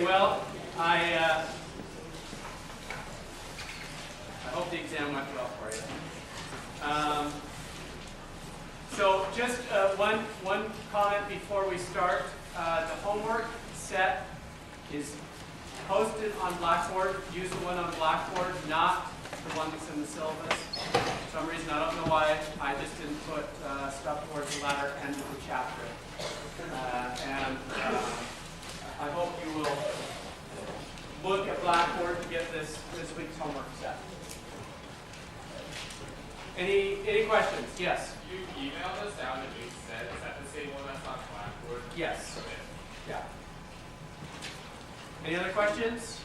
Well, I hope the exam went well for you. So just one comment before we start. The homework set is posted on Blackboard. Use the one on Blackboard, not the one that's in the syllabus. For some reason, I don't know why, I just didn't put stuff towards the latter end of the chapter. I hope you will look at Blackboard to get this week's homework set. Any questions? Yes? You emailed us out that we said, is that the same one that's on Blackboard? Yes. Yeah. Any other questions?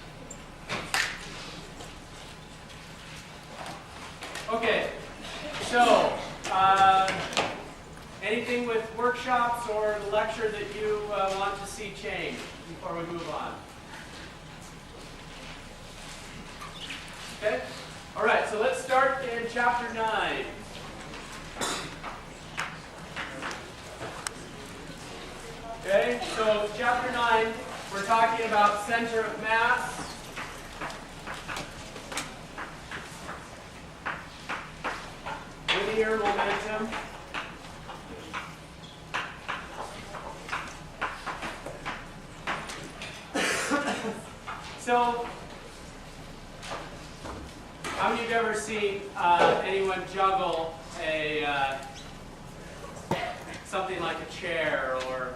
Okay. So, anything with workshops or the lecture that you want to see change before we move on? Okay. All right. So let's start in chapter 9. Okay. So chapter 9, we're talking about center of mass. Linear momentum. So, how many of you have ever seen anyone juggle something like a chair, or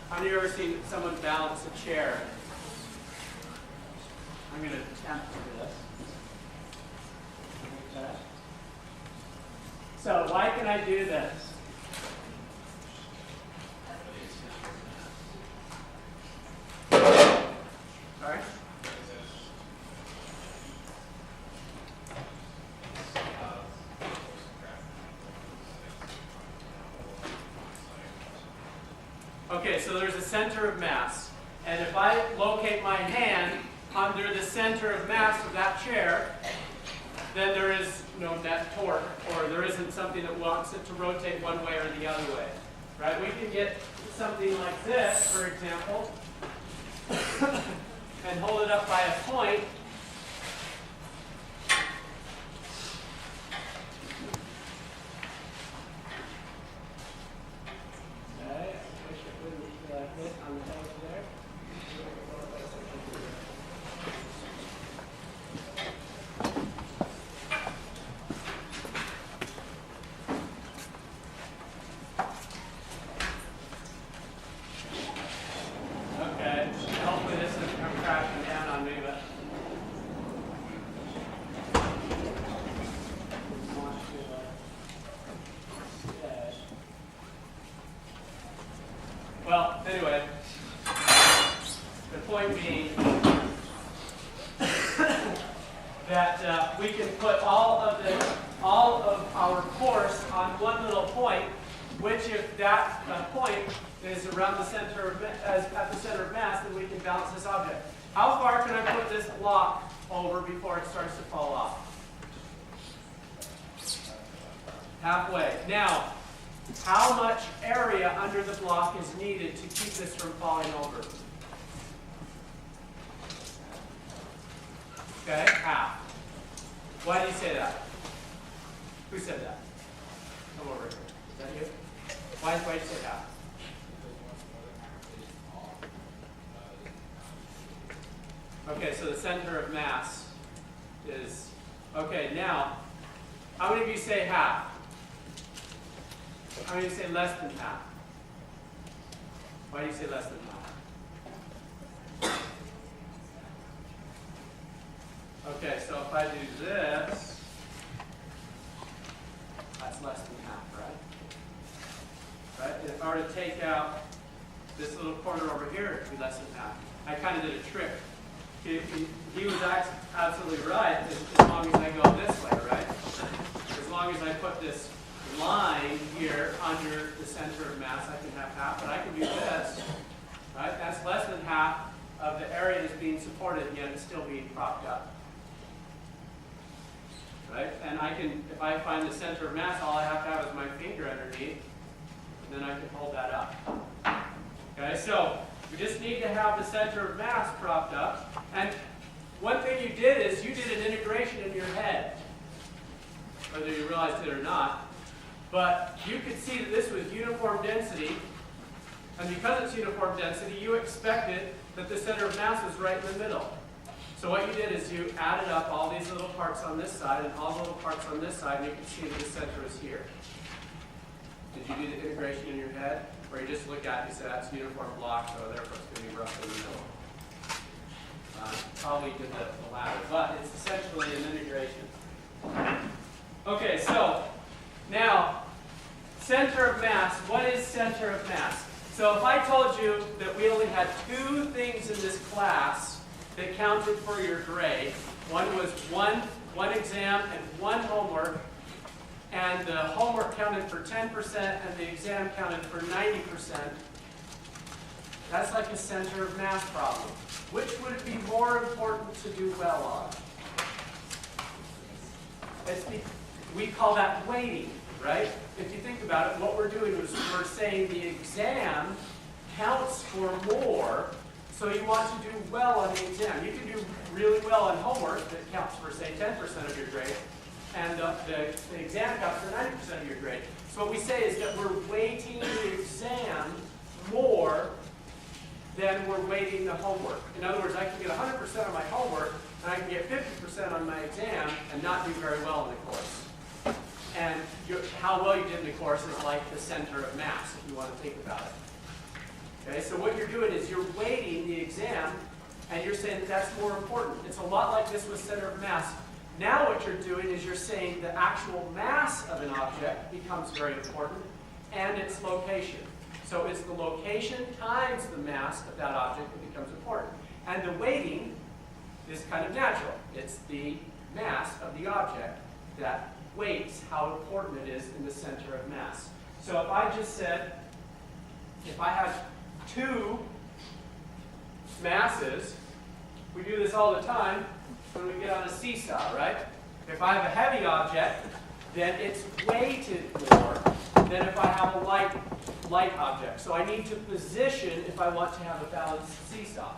how many of you have ever seen someone balance a chair? I'm going to attempt to do this. Okay. So, why can I do this? Sorry? Okay, so there's a center of mass. And if I locate my hand under the center of mass of that chair, then there is no net torque, or there isn't something that wants it to rotate one way or the other way. Right? We can get something like this, for example, and hold it up by a point. Okay, I wish it wouldn't hit on the edge there. Okay, hopefully this isn't crashing down on me, but well, anyway, the point being that we can put all of our force on one little point, which if that point is around the center of at the center of mass, then we can balance this object. How far can I put this block over before it starts to fall off? Halfway. Now, how much area under the block is needed to keep this from falling over? Okay, half. Why do you say that? Who said that? Come over here. Is that you? Why do you say half? Okay, so the center of mass is... Okay, now, how many of you say half? How many of you say less than half? Why do you say less than half? Okay, so if I do this, that's less than half, right? Right? If I were to take out this little corner over here, it would be less than half. I kind of did a trick. He was absolutely right as long as I go this way, right? As long as I put this line here under the center of mass, I can have half, but I can do this, right? That's less than half of the area that's being supported, yet it's still being propped up. Right? And I can, if I find the center of mass, all I have to have is my finger underneath, and then I can hold that up. Okay, so We just need to have the center of mass propped up. And one thing you did is you did an integration in your head, whether you realized it or not. But you could see that this was uniform density. And because it's uniform density, you expected that the center of mass was right in the middle. So what you did is you added up all these little parts on this side and all the little parts on this side, and you can see that the center is here. Did you do the integration in your head? Or you just look at it and say, that's a uniform block, so therefore it's going to be roughly in the middle? Probably did the latter, but it's essentially an integration. Okay, so now, center of mass. What is center of mass? So if I told you that we only had two things in this class that counted for your grade, one was one exam and one homework, and the homework counted for 10% and the exam counted for 90%, that's like a center of mass problem. Which would it be more important to do well on? We call that weighting, right? If you think about it, what we're doing is we're saying the exam counts for more, so you want to do well on the exam. You can do really well on homework that counts for, say, 10% of your grade, and the exam counts for 90% of your grade. So what we say is that we're weighting the exam more than we're weighting the homework. In other words, I can get 100% on my homework, and I can get 50% on my exam and not do very well in the course. And how well you did in the course is like the center of mass, if you want to think about it. Okay, so what you're doing is you're weighting the exam, and you're saying that that's more important. It's a lot like this with center of mass. Now what you're doing is you're saying the actual mass of an object becomes very important, and its location. So it's the location times the mass of that object that becomes important. And the weighting is kind of natural. It's the mass of the object that weights how important it is in the center of mass. So if I just said, if I had two masses, we do this all the time when we get on a seesaw, right? If I have a heavy object, then it's weighted more than if I have a light object. So I need to position if I want to have a balanced seesaw.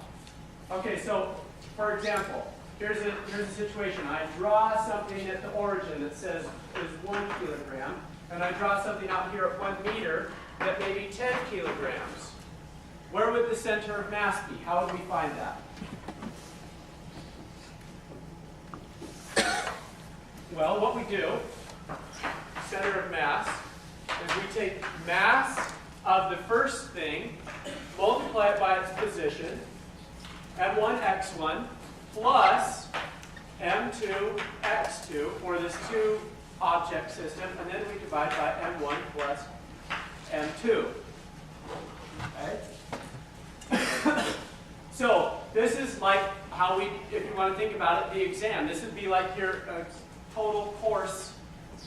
Okay, so for example, here's a situation. I draw something at the origin that says is 1 kilogram, and I draw something out here at 1 meter that may be 10 kilograms. Where would the center of mass be? How would we find that? Well, what we do, center of mass, is we take mass of the first thing, multiply it by its position, m1, x1, plus m2, x2 for this two-object system, and then we divide by m1 plus m2. Okay? So this is like how we, if you want to think about it, the exam. This would be like your total course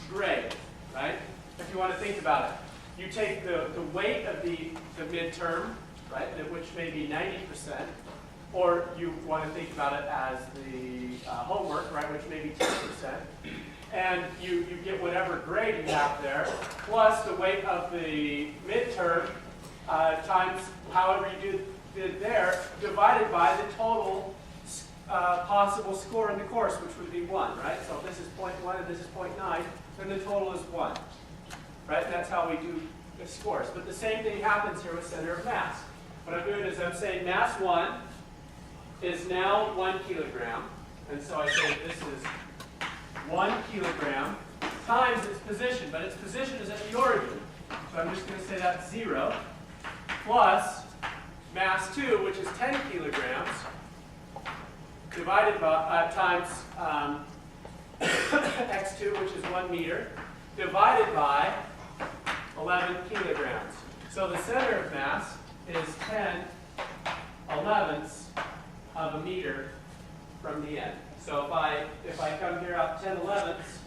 grade, right? If you want to think about it. You take the weight of the midterm, right, which may be 90%, or you want to think about it as the homework, right, which may be 10%, and you get whatever grade you have there, plus the weight of the midterm times however you did there, divided by the total possible score in the course, which would be 1, right? So if this is 0.1 and this is 0.9, then the total is 1. Right? And that's how we do the scores. But the same thing happens here with center of mass. What I'm doing is I'm saying mass 1 is now 1 kilogram. And so I say this is 1 kilogram times its position. But its position is at the origin. So I'm just going to say that's 0 plus mass 2, which is 10 kilograms, divided by times x2, which is 1 meter, divided by 11 kilograms. So the center of mass is 10/11ths of a meter from the end. So if I come here out 10/11ths,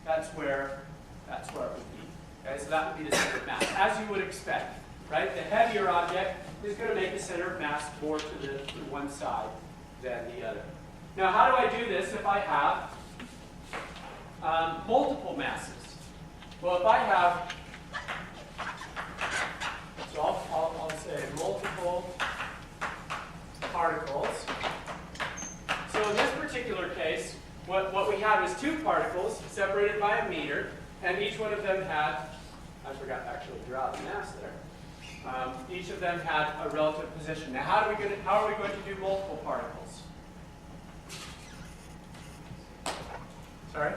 that's where it would be. Okay, so that would be the center of mass, as you would expect. Right? The heavier object is going to make the center of mass more to one side than the other. Now, how do I do this if I have multiple masses? Well, if I have, so I'll say multiple particular case, what we had was two particles separated by a meter, and each one of them had, I forgot to actually draw the mass there. Each of them had a relative position. Now, how are we going to do multiple particles? Sorry?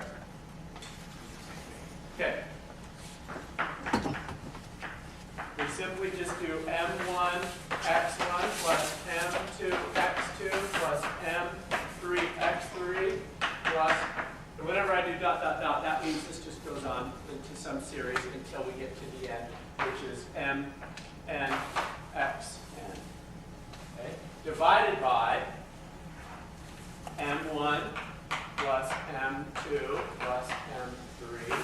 Okay. We simply just do m1 x1 plus m2 x2 plus m3 x3 plus, and whenever I do dot, dot, dot, that means this just goes on into some series until we get to the end, which is m n x n. Okay? Divided by m1 plus m2 plus m3.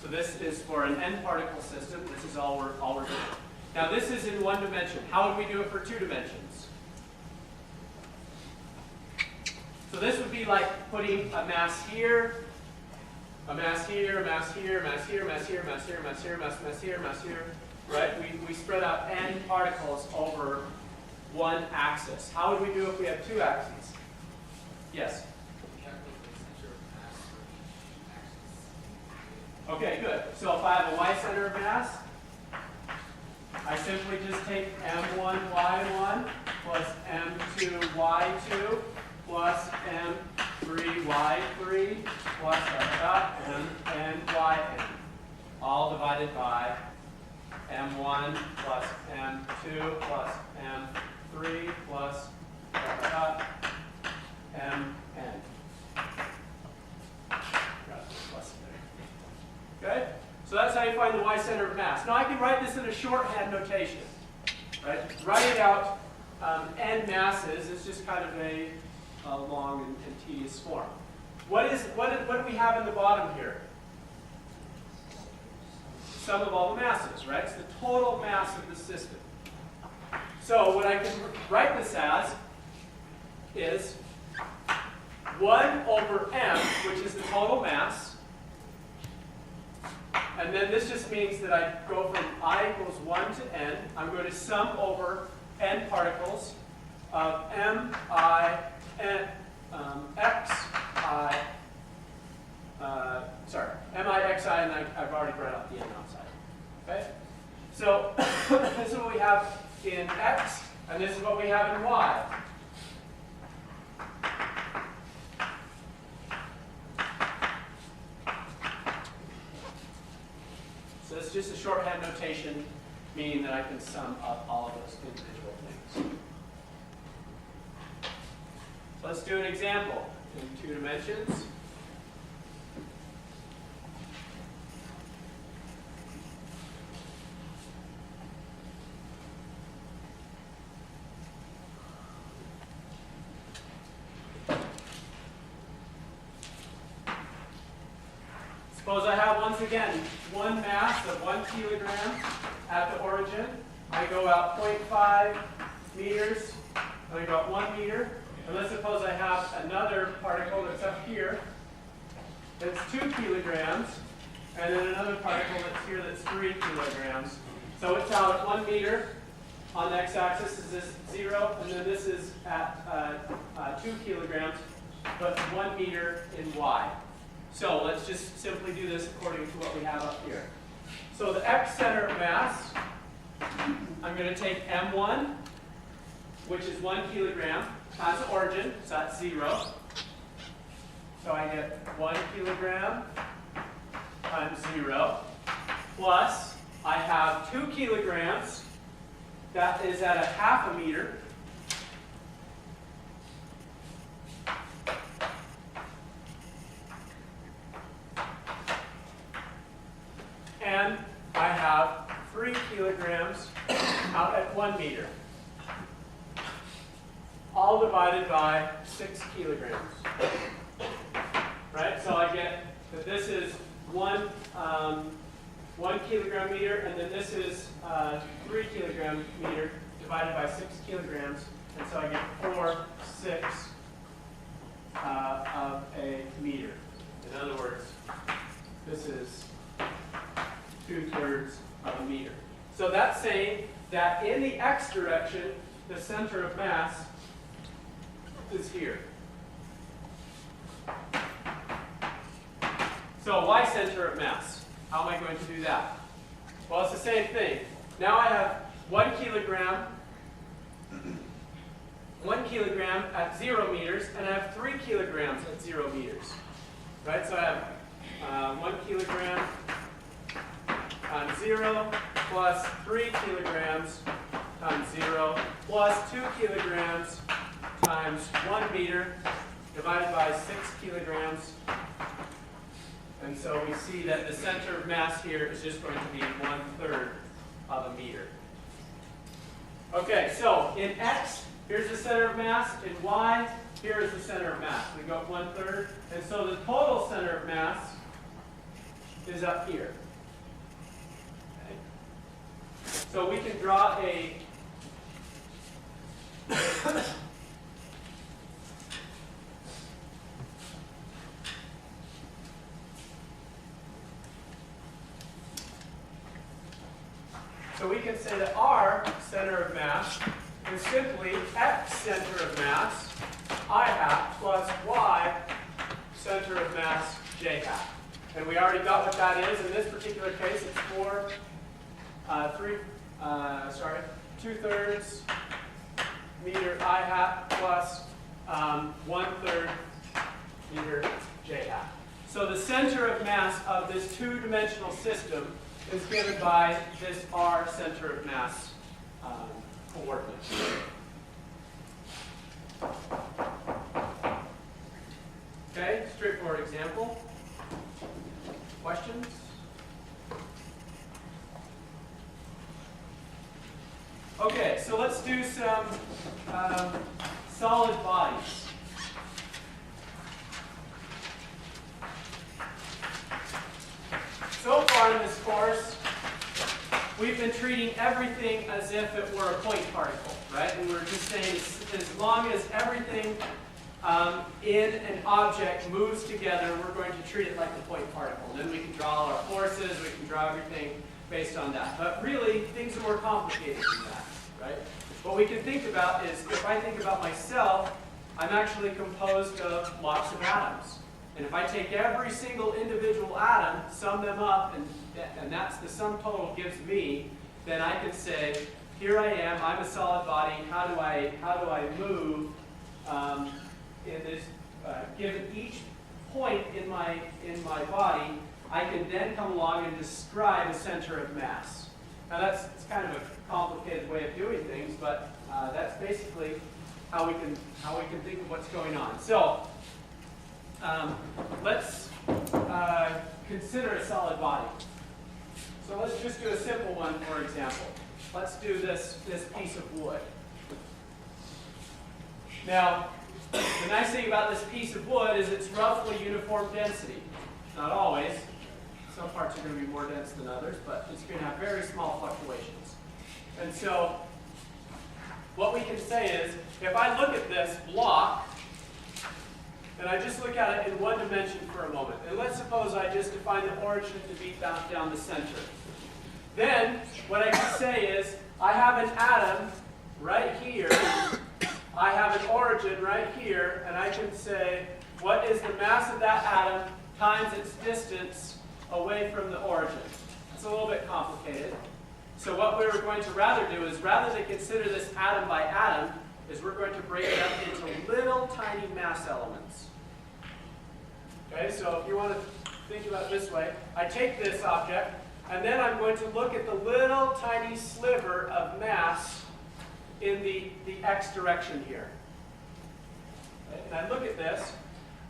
So this is for an n particle system. This is all we're doing. Now this is in one dimension. How would we do it for two dimensions? So this would be like putting a mass here, a mass here, a mass here, a mass here, a mass here, a mass here, a mass here, a mass here, a mass here. Right? We spread out n particles over one axis. How would we do if we have two axes? Yes? Okay, good. So if I have a y center of mass, I simply just take m1 y1 plus m2 y2 plus m3 y3 plus m n yn, all divided by m1 plus m2 plus m3 plus mn. Okay? So that's how you find the y center of mass. Now I can write this in a shorthand notation. Right? Writing out n masses is just kind of a long and tedious form. What do we have in the bottom here? Sum of all the masses, right? It's the total mass of the system. So what I can write this as is 1 over m, which is the total mass. And then this just means that I go from I equals 1 to n. I'm going to sum over n particles of m I n x I. M I x I, and I've already brought out the n outside. Okay. So this is what we have in x, and this is what we have in y. So it's just a shorthand notation, meaning that I can sum up all of those individual things. So let's do an example in 2 dimensions. Suppose I have, once again, one mass of 1 kilogram at the origin. I go out 0.5 meters, and I go out 1 meter. And let's suppose I have another particle that's up here that's 2 kilograms, and then another particle that's here that's 3 kilograms. So it's out at 1 meter. On the x-axis is this 0, and then this is at 2 kilograms, but 1 meter in y. So let's just simply do this according to what we have up here. So the x center of mass, I'm going to take m1, which is 1 kilogram, times the origin, so that's 0. So I get 1 kilogram times 0, plus I have 2 kilograms, that is at a half a meter. And I have 3 kilograms out at 1 meter. All divided by 6 kilograms. Right? So I get that this is 1 kilogram meter, and then this is 3 kilogram meter divided by 6 kilograms. And so I get 4/6 of a meter. In other words, this is 2/3 of a meter. So that's saying that in the x direction, the center of mass is here. So y center of mass. How am I going to do that? Well, it's the same thing. Now I have 1 kilogram at 0 meters, and I have 3 kilograms at 0 meters. Right? So I have 1 kilogram times 0 plus 3 kilograms times 0 plus 2 kilograms times 1 meter divided by 6 kilograms. And so we see that the center of mass here is just going to be 1/3 of a meter. Okay, so in X, here's the center of mass. In Y, here is the center of mass. We go 1/3. And so the total center of mass is up here. Okay. So we can draw a So we can say that R, center of mass, is simply X, center of mass, I hat, plus Y, center of mass, J hat. And we already got what that is. In this particular case, it's 2/3 meter I hat plus 1/3 meter J hat. So the center of mass of this two-dimensional system is given by this R center of mass coordinate. Okay, straightforward example. Questions? Okay, so let's do some solid bodies. So far in this course, we've been treating everything as if it were a point particle, right? And we're just saying as long as everything in an object moves together, we're going to treat it like a point particle. And then we can draw all our forces, we can draw everything based on that. But really, things are more complicated than that, right? What we can think about is, if I think about myself, I'm actually composed of lots of atoms. And if I take every single individual atom, sum them up, and that's the sum total gives me, then I can say, here I am, I'm a solid body, how do I move in this, given each point in my body, I can then come along and describe a center of mass. Now it's kind of a complicated way of doing things, but that's basically how we can think of what's going on. So let's consider a solid body. So let's just do a simple one, for example. Let's do this piece of wood. Now, the nice thing about this piece of wood is it's roughly uniform density. Not always. Some parts are going to be more dense than others, but it's going to have very small fluctuations. And so, what we can say is, if I look at this block, and I just look at it in one dimension for a moment, and let's suppose I just define the origin to be down the center. Then, what I can say is, I have an atom right here, I have an origin right here, and I can say, what is the mass of that atom times its distance away from the origin? It's a little bit complicated. So what we're going to rather do is, rather than consider this atom by atom, is we're going to break it up into little tiny mass elements. Okay, so if you want to think about it this way, I take this object, and then I'm going to look at the little tiny sliver of mass in the x direction here. Okay, and I look at this,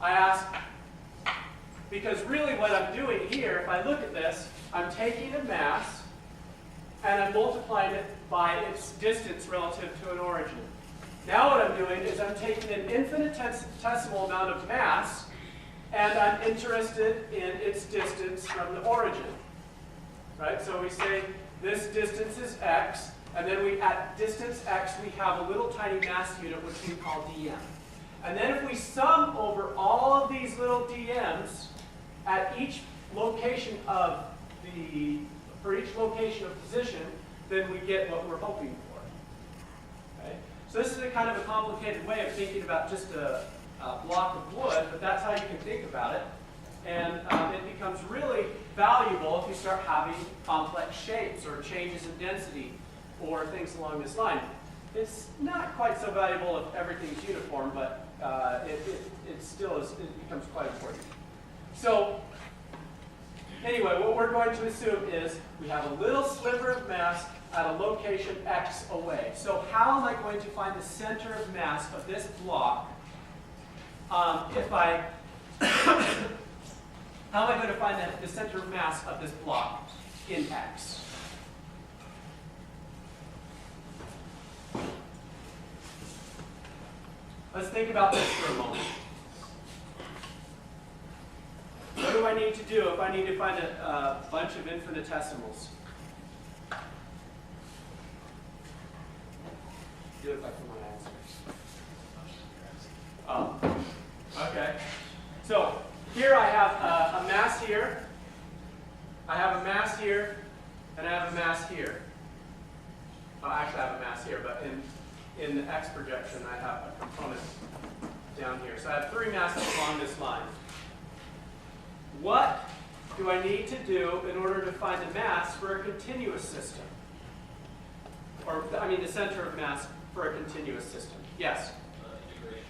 I ask, because really what I'm doing here, if I look at this, I'm taking a mass, and I'm multiplying it by its distance relative to an origin. Now what I'm doing is I'm taking an infinitesimal amount of mass, and I'm interested in its distance from the origin. Right? So we say this distance is x, and then at distance x we have a little tiny mass unit which we call dm. And then if we sum over all of these little dm's at each location of for each location of position, then we get what we're hoping for. Okay? So this is a kind of a complicated way of thinking about just a block of wood, but that's how you can think about it. And it becomes really valuable if you start having complex shapes or changes in density or things along this line. It's not quite so valuable if everything's uniform, but it still is, it becomes quite important. So anyway, what we're going to assume is we have a little sliver of mass at a location X away. So how am I going to find the center of mass of this block if I how am I going to find the center of mass of this block in X? Let's think about this for a moment. What do I need to do if I need to find a bunch of infinitesimals? You look like my answers. Oh, okay. So here I have a mass here, I have a mass here, and I have a mass here. Oh, actually I have a mass here, but in the X projection I have a component down here. So I have three masses along this line. What do I need to do in order to find the mass for a continuous system? Or, I mean, the center of mass for a continuous system. Yes? Integration.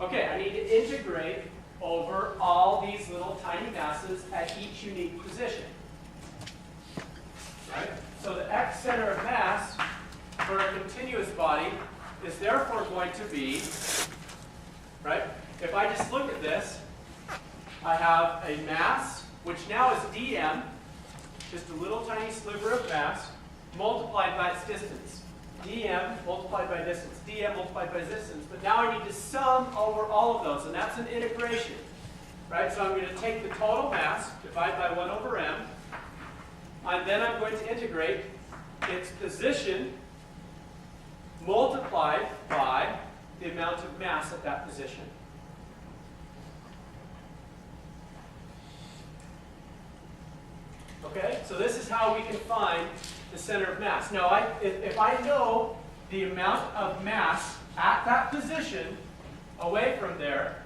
Okay, I need to integrate over all these little tiny masses at each unique position. Right? So the X center of mass for a continuous body is therefore going to be, right? If I just look at this, I have a mass, which now is dm, just a little tiny sliver of mass, multiplied by its distance. dm multiplied by distance, dm multiplied by distance. But now I need to sum over all of those, and that's an integration. Right? So I'm going to take the total mass, divide by 1 over m, and then I'm going to integrate its position multiplied by the amount of mass at that position. Okay, so this is how we can find the center of mass. Now, if I know the amount of mass at that position away from there,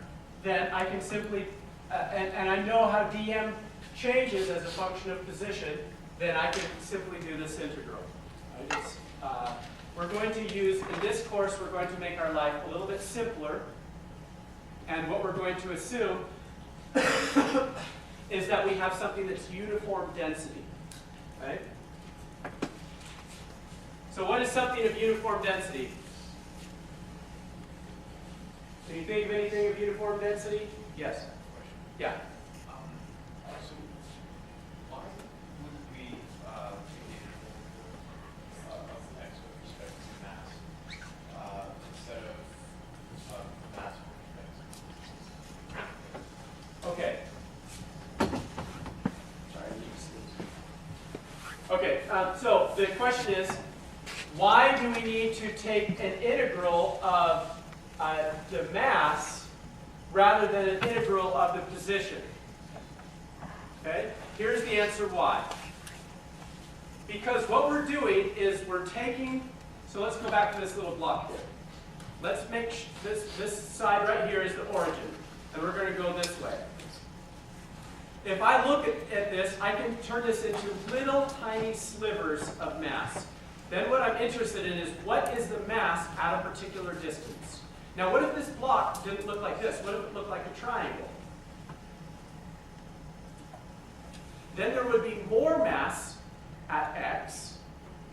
then I can simply, and I know how dm changes as a function of position, then I can simply do this integral. Right? We're going to use, in this course, we're going to make our life a little bit simpler. And what we're going to assume is that we have something that's uniform density. Right? So what is something of uniform density? Can you think of anything of uniform density? Yes? Yeah. So, why wouldn't we take the integral of x with respect to mass instead of mass with respect to Okay. Sorry, I need to sneeze. Okay, so the question is, why do we need to take an integral of the mass rather than an integral of the position? Okay, here's the answer why. Because what we're doing is we're taking, so let's go back to this little block here. Let's make this side right here is the origin, and we're going to go this way. If I look at this, I can turn this into little tiny slivers of mass. Then what I'm interested in is what is the mass at a particular distance. Now what if this block didn't look like this? What if it looked like a triangle? Then there would be more mass at x,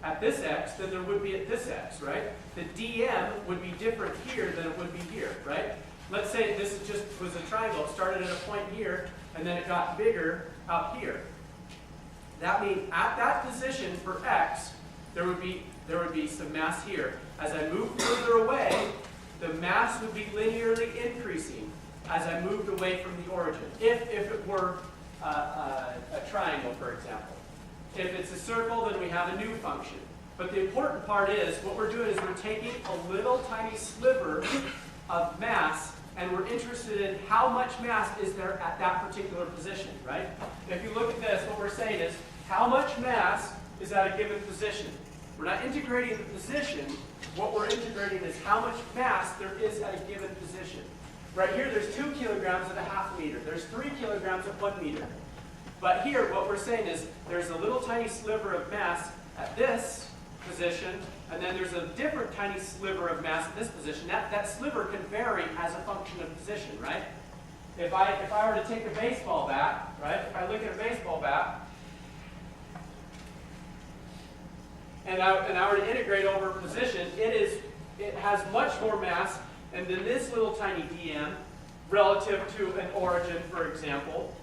at this x, than there would be at this x, right? The dm would be different here than it would be here, right? Let's say this was a triangle. It started at a point here, and then it got bigger up here. That means at that position for x, there would be some mass here. As I move further away, the mass would be linearly increasing as I moved away from the origin. If it were a triangle, for example. If it's a circle, then we have a new function. But the important part is, what we're doing is we're taking a little tiny sliver of mass, and we're interested in how much mass is there at that particular position, right? If you look at this, what we're saying is, how much mass is at a given position? We're not integrating the position. What we're integrating is how much mass there is at a given position. Right here, there's 2 kilograms at a half meter. There's 3 kilograms at 1 meter. But here, what we're saying is there's a little tiny sliver of mass at this position, and then there's a different tiny sliver of mass at this position. That sliver can vary as a function of position, right? If I were to take a baseball bat, right? If I look at a baseball bat, and I were to integrate over position, it has much more mass, and then this little tiny dm, relative to an origin, for example,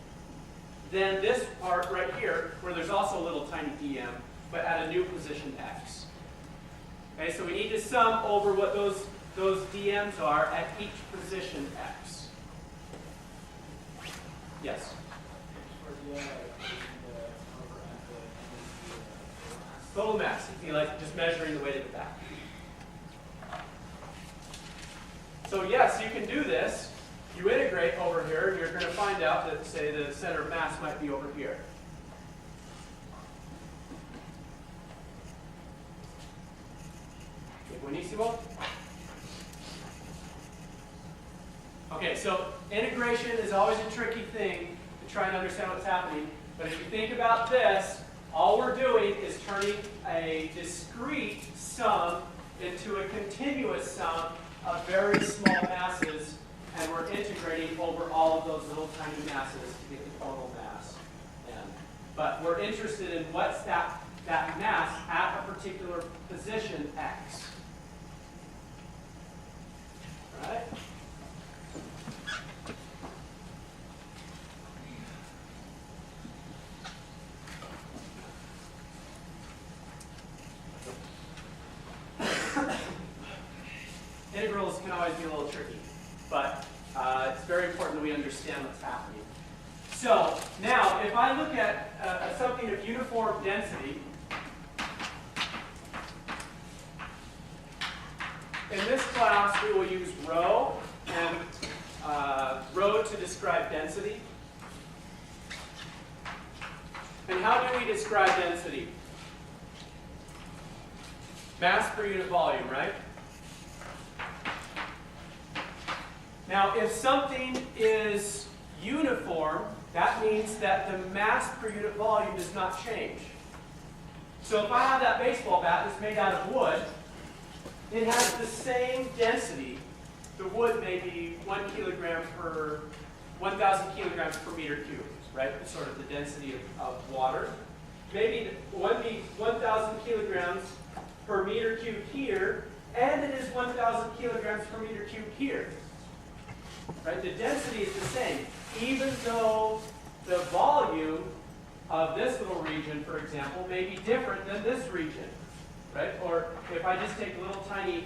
than this part right here, where there's also a little tiny dm, but at a new position x. Okay, so we need to sum over what those dm's are at each position x. Yes? Total mass, if you like, just measuring the weight of the bat. So yes, you can do this. You integrate over here, and you're going to find out that, say, the center of mass might be over here. Buenísimo? Okay, so integration is always a tricky thing to try and understand what's happening. But if you think about this, all we're doing is turning a discrete sum into a continuous sum of very small masses, and we're integrating over all of those little tiny masses to get the total mass. But we're interested in what's that mass at a particular position x. Right? Integrals can always be a little tricky, but it's very important that we understand what's happening. So now, if I look at something of uniform density, in this class we will use rho and rho to describe density. And how do we describe density? Mass per unit volume, right? Now, if something is uniform, that means that the mass per unit volume does not change. So if I have that baseball bat that's made out of wood, it has the same density. The wood may be 1 kilogram per 1,000 kilograms per meter cubed, right? That's sort of the density of water. Maybe it would be 1,000 kilograms per meter cubed here, and it is 1,000 kilograms per meter cubed here. Right? The density is the same, even though the volume of this little region, for example, may be different than this region. Right? Or if I just take a little tiny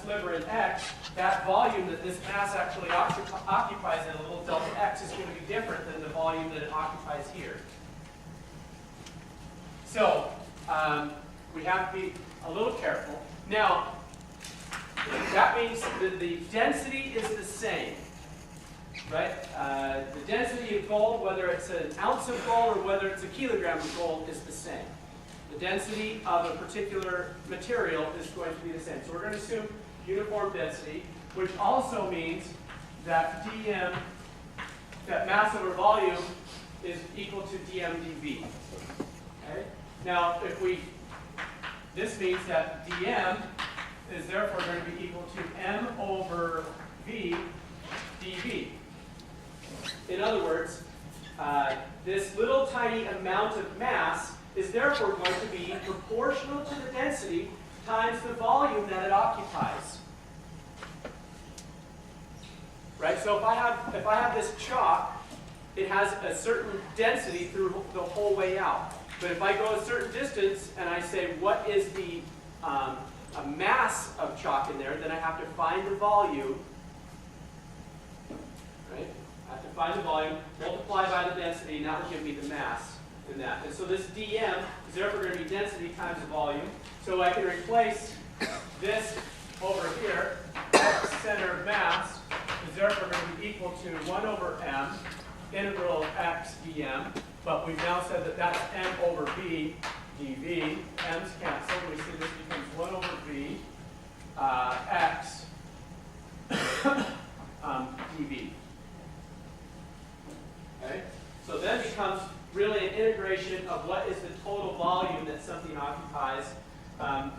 sliver in x, that volume that this mass actually occupies in a little delta x is going to be different than the volume that it occupies here. So we have to be a little careful. Now, that means that the density is the same, right? The density of gold, whether it's an ounce of gold or whether it's a kilogram of gold, is the same. The density of a particular material is going to be the same. So we're going to assume uniform density, which also means that dm, that mass over volume, is equal to dm dv. Okay? Now, this means that dm is therefore going to be equal to m over v dv. In other words, this little tiny amount of mass is therefore going to be proportional to the density times the volume that it occupies. Right? So if I have this chalk, it has a certain density through the whole way out. But if I go a certain distance and I say, what is the a mass of chalk in there, then I have to find the volume, right? I have to find the volume, multiply by the density, and that will give me the mass in that. And so this dm is therefore going to be density times the volume. So I can replace this over here, center of mass, is therefore going to be equal to 1 over m, integral of x dm, but we've now said that that's m over v dv. M's cancel. We see dB. Okay? So then becomes really an integration of what is the total volume that something occupies at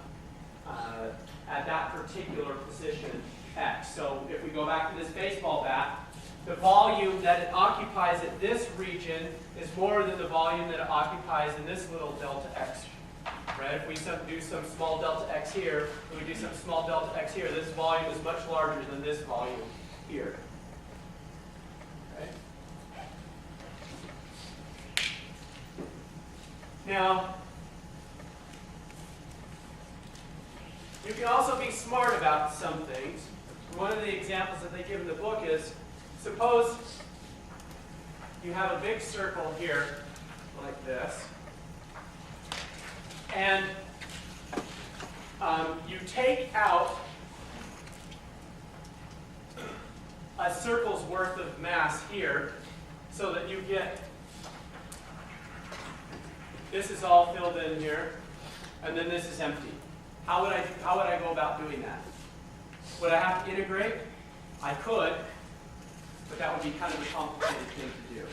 that particular position X. So if we go back to this baseball bat, the volume that it occupies at this region is more than the volume that it occupies in this little delta X. Right? If we do some small delta X here, and we do some small delta X here, this volume is much larger than this volume here. Okay? Now, you can also be smart about some things. One of the examples that they give in the book is, suppose you have a big circle here like this, and you take out a circle's worth of mass here so that you get, this is all filled in here, and then this is empty. How would I go about doing that? Would I have to integrate? I could, but that would be kind of a complicated thing to do.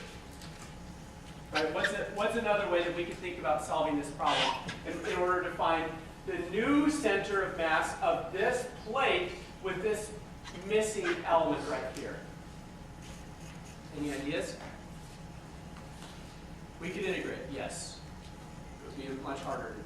Right? What's another way that we could think about solving this problem in order to find the new center of mass of this plate with this missing element right here? Any ideas? We could integrate, yes. It would be much harder to do.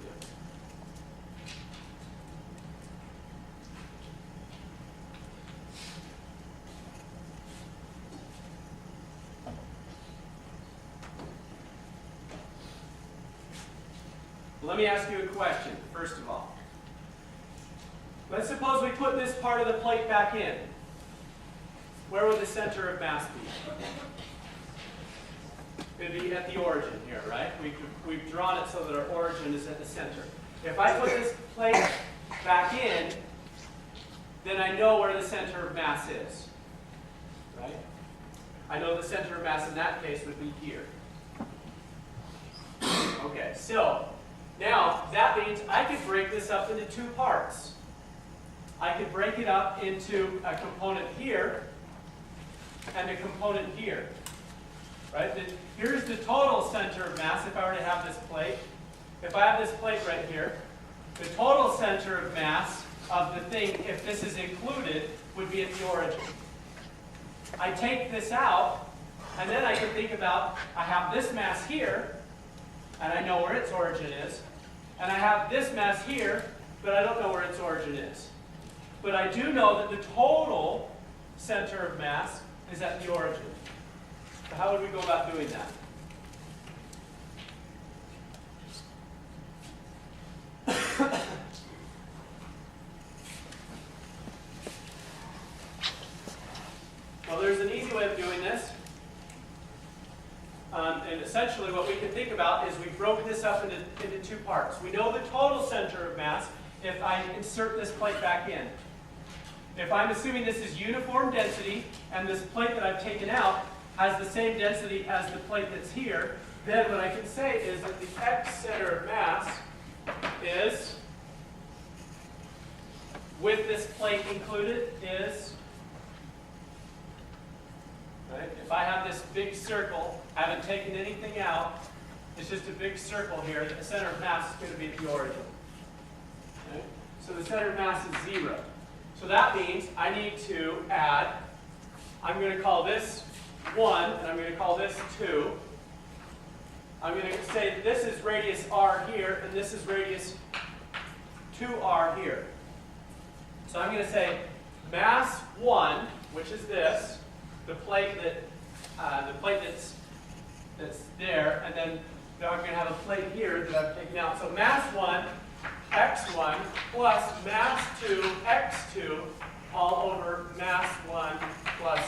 Let me ask you a question, first of all. Let's suppose we put this part of the plate back in. Where would the center of mass be? It would be at the origin here, right? We've drawn it so that our origin is at the center. If I put this plate back in, then I know where the center of mass is, right? I know the center of mass in that case would be here. Okay, so now, that means I could break this up into two parts. I could break it up into a component here and a component here. Right? Here's the total center of mass if I were to have this plate. If I have this plate right here, the total center of mass of the thing, if this is included, would be at the origin. I take this out, and then I can think about, I have this mass here, and I know where its origin is. And I have this mass here, but I don't know where its origin is. But I do know that the total center of mass is at the origin. So how would we go about doing that? Well, there's an easy way of doing this. And essentially what we can think about is we've broken this up into two parts. We know the total center of mass if I insert this plate back in. If I'm assuming this is uniform density, and this plate that I've taken out has the same density as the plate that's here, then what I can say is that the X center of mass is, with this plate included, is, right? If I have this big circle, I haven't taken anything out, it's just a big circle here, the center of mass is going to be at the origin. Okay? So the center of mass is 0. So that means I need to add, I'm going to call this 1, and I'm going to call this 2. I'm going to say this is radius r here, and this is radius 2r here. So I'm going to say mass 1, which is this, the plate that's there, and then I'm going to have a plate here that I've taken out. So mass 1, x1, plus mass 2, x2, all over mass 1 plus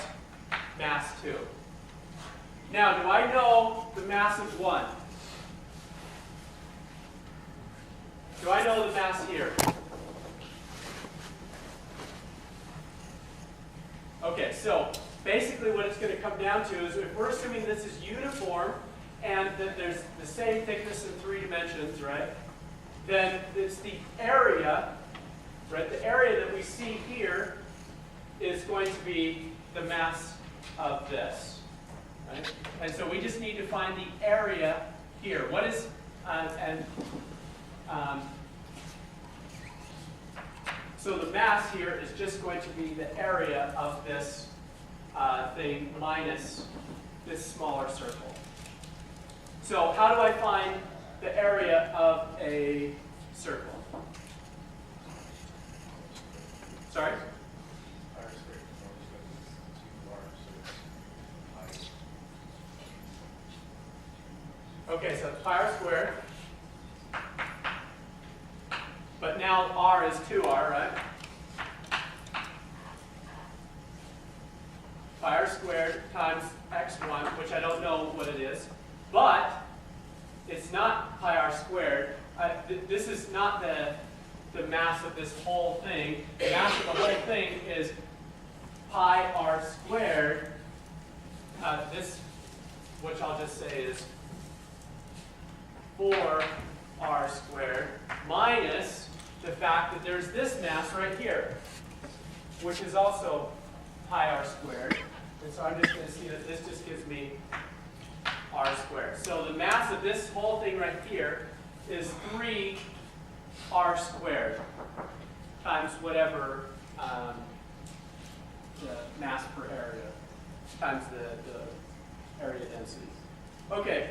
mass 2. Now, do I know the mass of 1? Do I know the mass here? Okay, so basically what it's going to come down to is if we're assuming this is uniform and that there's the same thickness in 3 dimensions, right? Then it's the area, right? The area that we see here is going to be the mass of this. Right? And so we just need to find the area here. What is, so the mass here is just going to be the area of this thing minus this smaller circle. So how do I find the area of a circle? Sorry? R squared, because 2R, so it's pi. Okay, so it's pi r squared. But now r is 2r, right? Pi r squared times x1, which I don't know what it is. But it's not pi r squared. This is not the mass of this whole thing. The mass of the whole thing is pi r squared. This, which I'll just say is 4r squared minus the fact that there's this mass right here, which is also pi r squared. And so I'm just going to see that this just gives me r squared. So the mass of this whole thing right here is 3r squared times whatever the mass per area times the area density. Okay.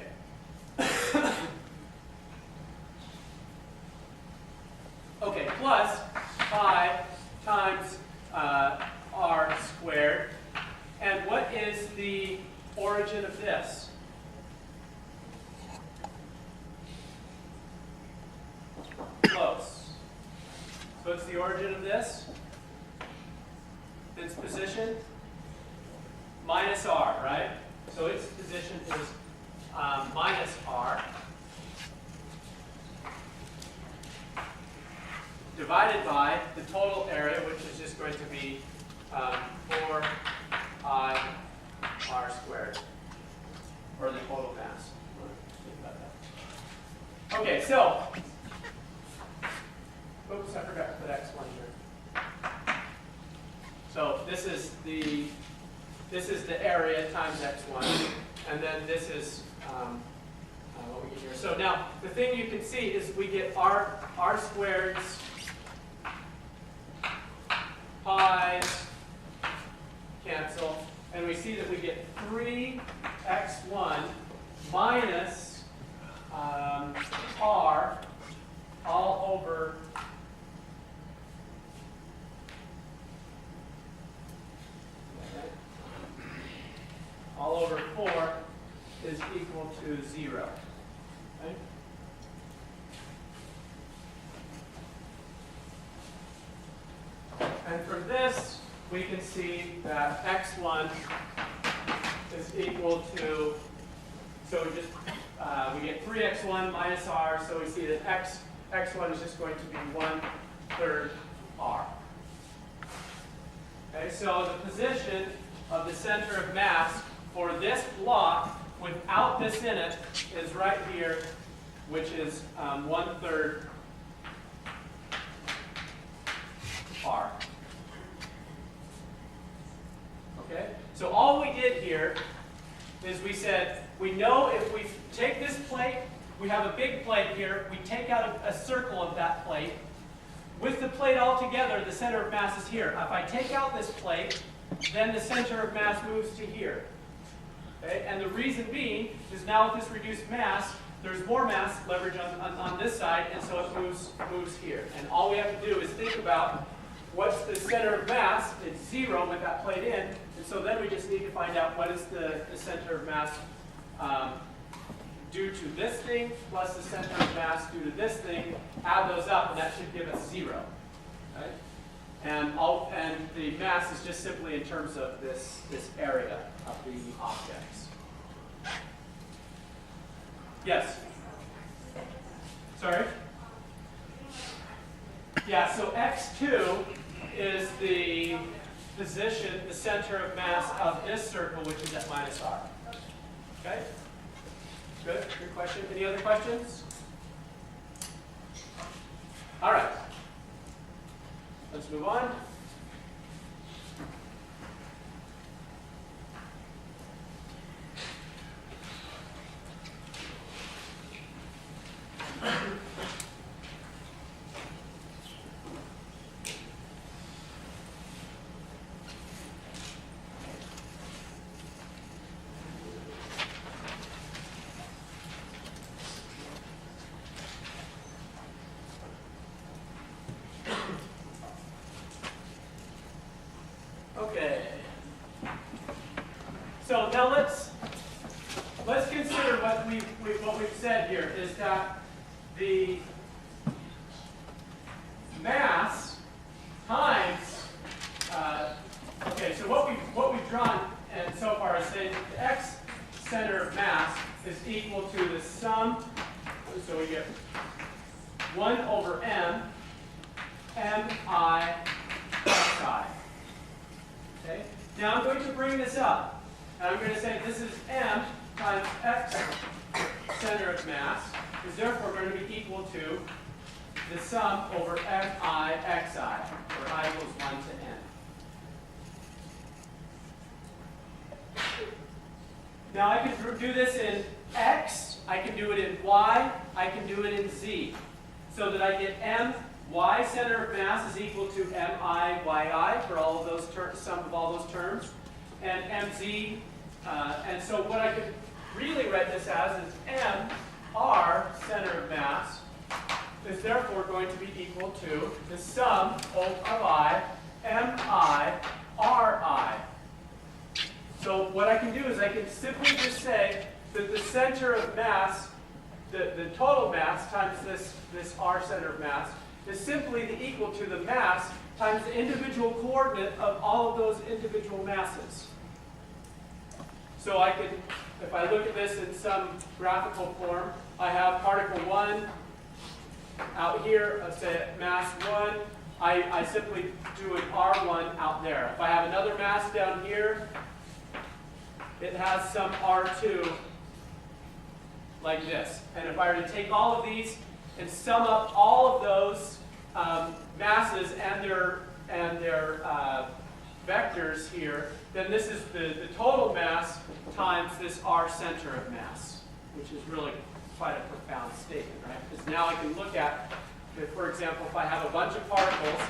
Okay, plus pi times r squared. And what is the origin of this? Close. So what's the origin of this? Its position? Minus r, right? So its position is minus r. Divided by the total area, which is just going to be 4i r squared, or the total mass. Think about that. Okay, so, oops, I forgot to put x1 here. So this is the area times x1, and then this is what we get here. So now the thing you can see is we get r squareds, pi's cancel, and we see that we get 3x1 minus r all over all over 4 is equal to 0. Right? And from this, we can see that x1 is equal to, so we just we get 3x1 minus r, so we see that x1 is just going to be 1/3 r. Okay, so the position of the center of mass for this block without this in it is right here, which is 1/3 r. Okay? So all we did here is we said, we know if we take this plate, we have a big plate here, we take out a circle of that plate. With the plate all together, the center of mass is here. If I take out this plate, then the center of mass moves to here. Okay? And the reason being is now with this reduced mass, there's more mass leverage on this side, and so it moves here. And all we have to do is think about what's the center of mass. It's 0 with that plate in. And so then we just need to find out what is the center of mass due to this thing plus the center of mass due to this thing. Add those up, and that should give us 0. Right? And the mass is just simply in terms of this area of the objects. Yes? Sorry? Yeah, so x2 is the position, the center of mass of this circle, which is at minus r. Okay? Good? Good question. Any other questions? All right. Let's move on. Okay. So now let's consider what we've said here is that the mass times okay. So what we've drawn and so far is saying the x center of mass is equal to the sum. So we get 1 over m mi xi. Okay. Now I'm going to bring this up, and I'm going to say this is m times x center of mass is therefore going to be equal to the sum over mi xi, where I equals 1 to n. Now I can do this in x, I can do it in y, I can do it in z, so that I get my center of mass is equal to mi yi for all of those sum of all those terms, and mz, and so what I could really write this as is r center of mass is therefore going to be equal to the sum of I mi ri. So what I can do is I can simply just say that the center of mass, the total mass times this r center of mass, is simply the equal to the mass times the individual coordinate of all of those individual masses. So I could, if I look at this in some graphical form, I have particle 1 out here, let's say mass 1. I simply do an R1 out there. If I have another mass down here, it has some R2 like this. And if I were to take all of these and sum up all of those masses and their vectors here, then this is the total mass times this R center of mass, which is really quite a profound statement, right? Because now I can look at, if, for example, if I have a bunch of particles,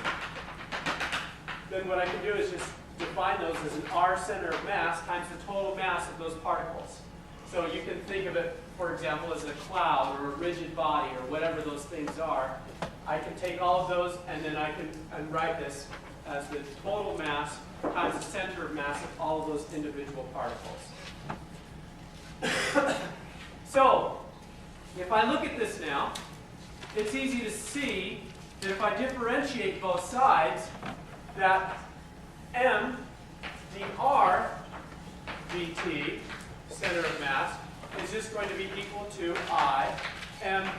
then what I can do is just define those as an R center of mass times the total mass of those particles. So you can think of it, for example, as a cloud or a rigid body or whatever those things are. I can take all of those and then I can write this as the total mass times the center of mass of all of those individual particles. So, if I look at this now, it's easy to see that if I differentiate both sides, that m dr dt, center of mass, is just going to be equal to I mi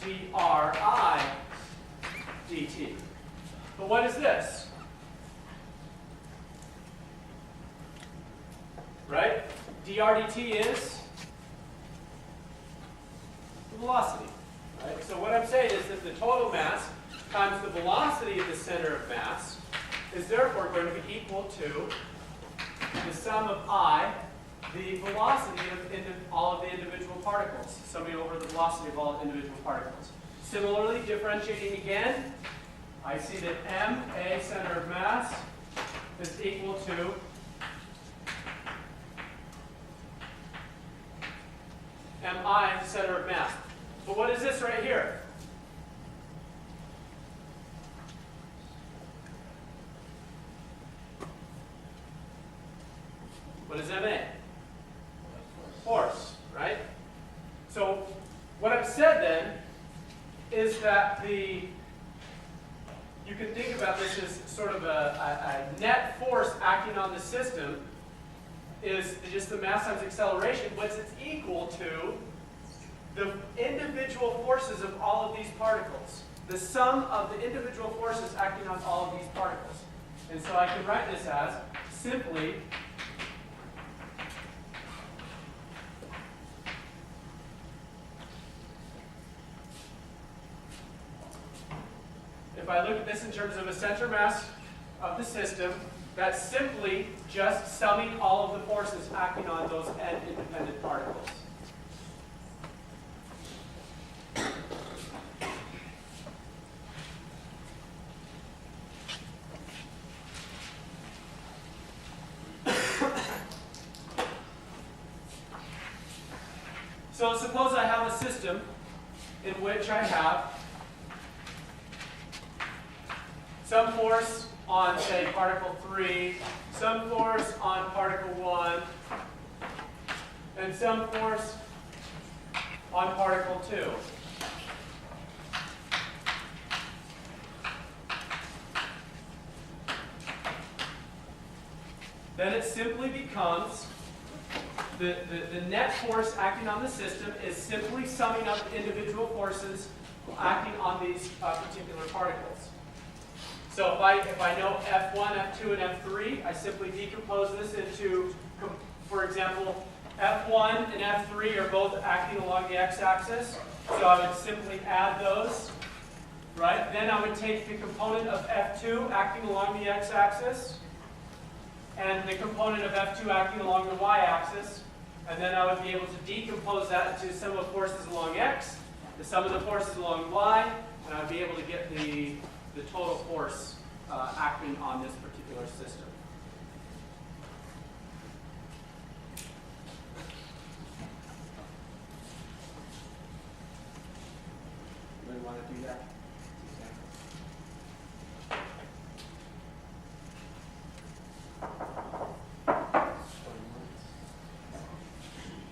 dri dt. But what is this? Right? dr dt is the velocity. Right? So what I'm saying is that the total mass times the velocity of the center of mass is therefore going to be equal to the sum of I, the velocity of all of the individual particles, summing over the velocity of all individual particles. Similarly, differentiating again, I see that ma center of mass is equal to mi center of mass. But what is this right here? What is ma? Force, right? So what I've said then is that you can think about this as sort of a net force acting on the system is just the mass times acceleration, but it's equal to the individual forces of all of these particles. The sum of the individual forces acting on all of these particles. And so I can write this as simply if I look at this in terms of a center mass of the system, that's simply just summing all of the forces acting on those n independent particles. So suppose I have a system in which I have some force on, say, particle 3, some force on particle 1, and some force on particle 2. Then it simply becomes the net force acting on the system is simply summing up the individual forces acting on these particular particles. So if I know F1, F2, and F3, I simply decompose this into, for example, F1 and F3 are both acting along the x-axis. So I would simply add those, right? Then I would take the component of F2 acting along the x-axis, and the component of F2 acting along the y-axis, and then I would be able to decompose that into sum of forces along x, the sum of the forces along y, and I would be able to get the total force acting on this particular system. Anybody want to do that?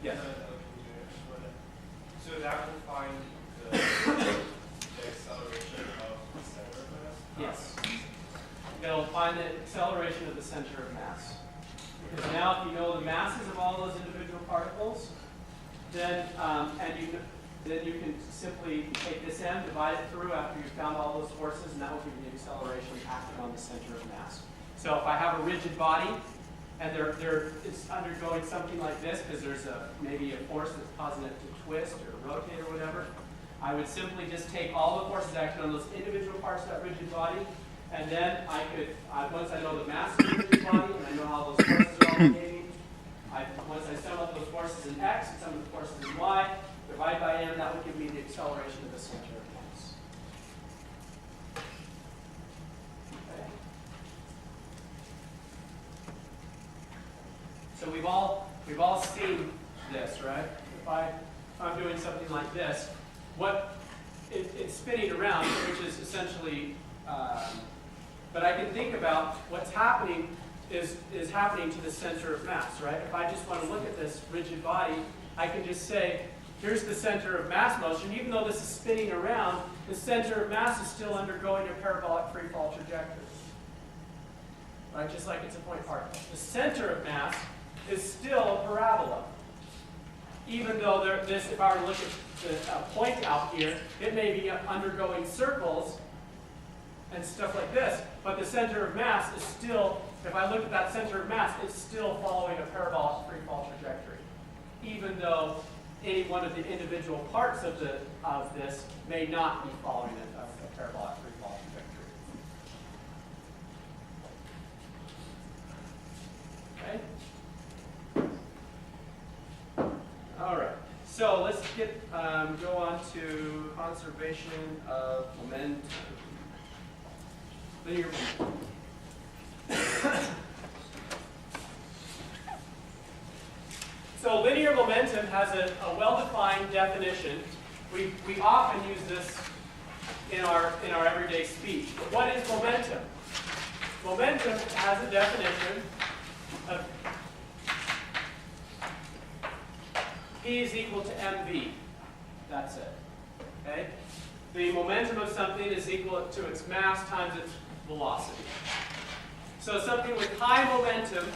Yes. So that will find the acceleration of the center of mass? Yes. It'll find the acceleration of the center of mass. Because now if you know the masses of all those individual particles, then then you can simply take this m, divide it through after you've found all those forces, and that will give you the acceleration acting on the center of mass. So if I have a rigid body, and it's undergoing something like this, because there's maybe a force that's causing it to twist or rotate or whatever, I would simply just take all the forces acting on those individual parts of that rigid body, and then I could, once I know the mass of the rigid body, and I know how those forces are all behaving, once I sum up those forces in x and sum up the forces in y, divide by m, that would give me the acceleration of the center of mass. Okay. So we've all seen this, right? If I'm doing something like this, it's spinning around, which is essentially, but I can think about what's happening is happening to the center of mass, right? If I just want to look at this rigid body, I can just say, here's the center of mass motion. Even though this is spinning around, the center of mass is still undergoing a parabolic free fall trajectory, right? Just like it's a point particle. The center of mass is still a parabola. Even though if I were to look at a point out here, it may be undergoing circles and stuff like this, but the center of mass is still, if I look at that center of mass, it's still following a parabolic free fall trajectory, even though any one of the individual parts of this may not be following a parabolic free fall trajectory. Okay? All right. So let's go on to conservation of momentum. Linear momentum. So linear momentum has a well-defined definition. We often use this in our everyday speech. But what is momentum? Momentum has a definition of P is equal to mv. That's it. Okay? The momentum of something is equal to its mass times its velocity. So something with high momentum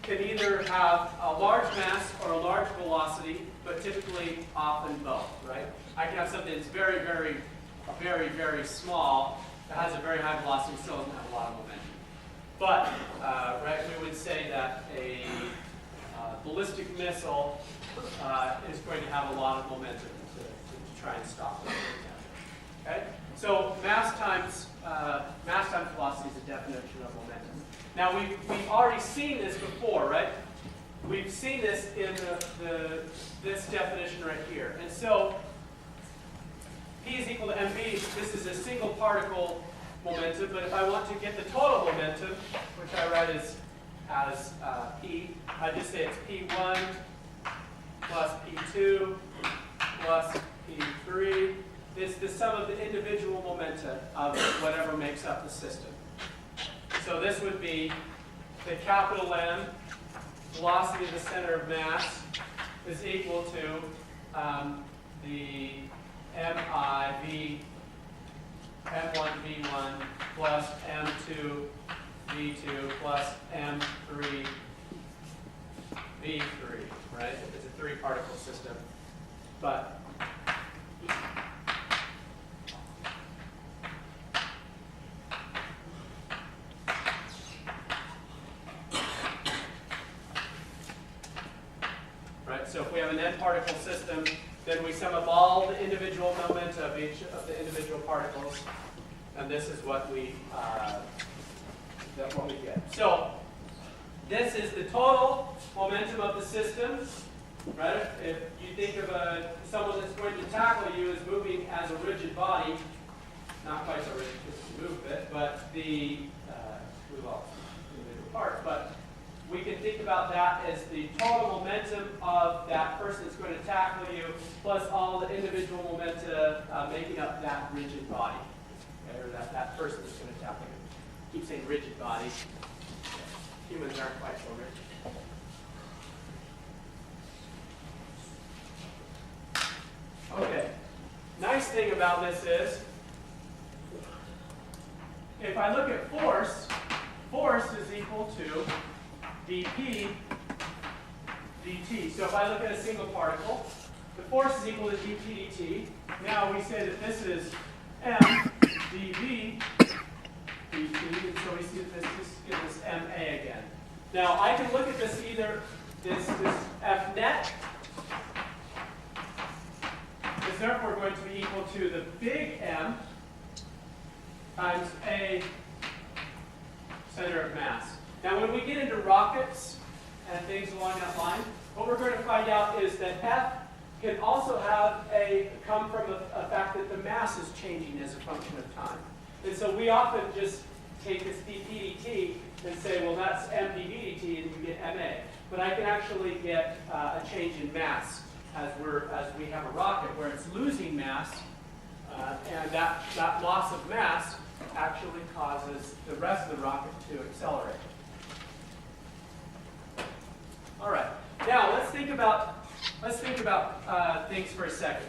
can either have a large mass or a large velocity, but typically often both, right? I can have something that's very, very, very, very small that has a very high velocity and still doesn't have a lot of momentum. But right, we would say that a ballistic missile is going to have a lot of momentum to try and stop it. Okay? So mass times velocity is a definition of momentum. Now we've already seen this before, right? We've seen this in this definition right here. And so P is equal to mv. This is a single particle momentum, but if I want to get the total momentum, which I write as P, I just say it's P1 plus P2 plus P3. It's the sum of the individual momenta of whatever makes up the system. So this would be the capital M, velocity of the center of mass, is equal to the MI M1 V1 plus M2 V2 plus M3 V3, right? It's a three-particle system. But right, so if we have an n-particle system, then we sum up all the individual momenta of each of the individual particles, and this is what we get. So this is the total momentum of the system, right? If you think of someone that's going to tackle you as moving as a rigid body, not quite so rigid because you move it, but individual parts, but we can think about that as the total momentum of that person that's going to tackle you, plus all the individual momenta making up that rigid body, okay, or that person that's going to tackle you. Keep saying rigid body. Humans aren't quite so rigid. Okay. Nice thing about this is, if I look at force, force is equal to dP dt. So if I look at a single particle, the force is equal to dP dt. Now we say that this is m dV dt, and so we see that this gives us ma again. Now I can look at this either this F net is therefore going to be equal to the big M times A center of mass. Now when we get into rockets and things along that line, what we're going to find out is that F can also come from a fact that the mass is changing as a function of time. And so we often just take this dP dt and say, well, that's m dV dt, and you get ma. But I can actually get a change in mass as we have a rocket where it's losing mass, and that loss of mass actually causes the rest of the rocket to accelerate. All right. Now let's think about things for a second.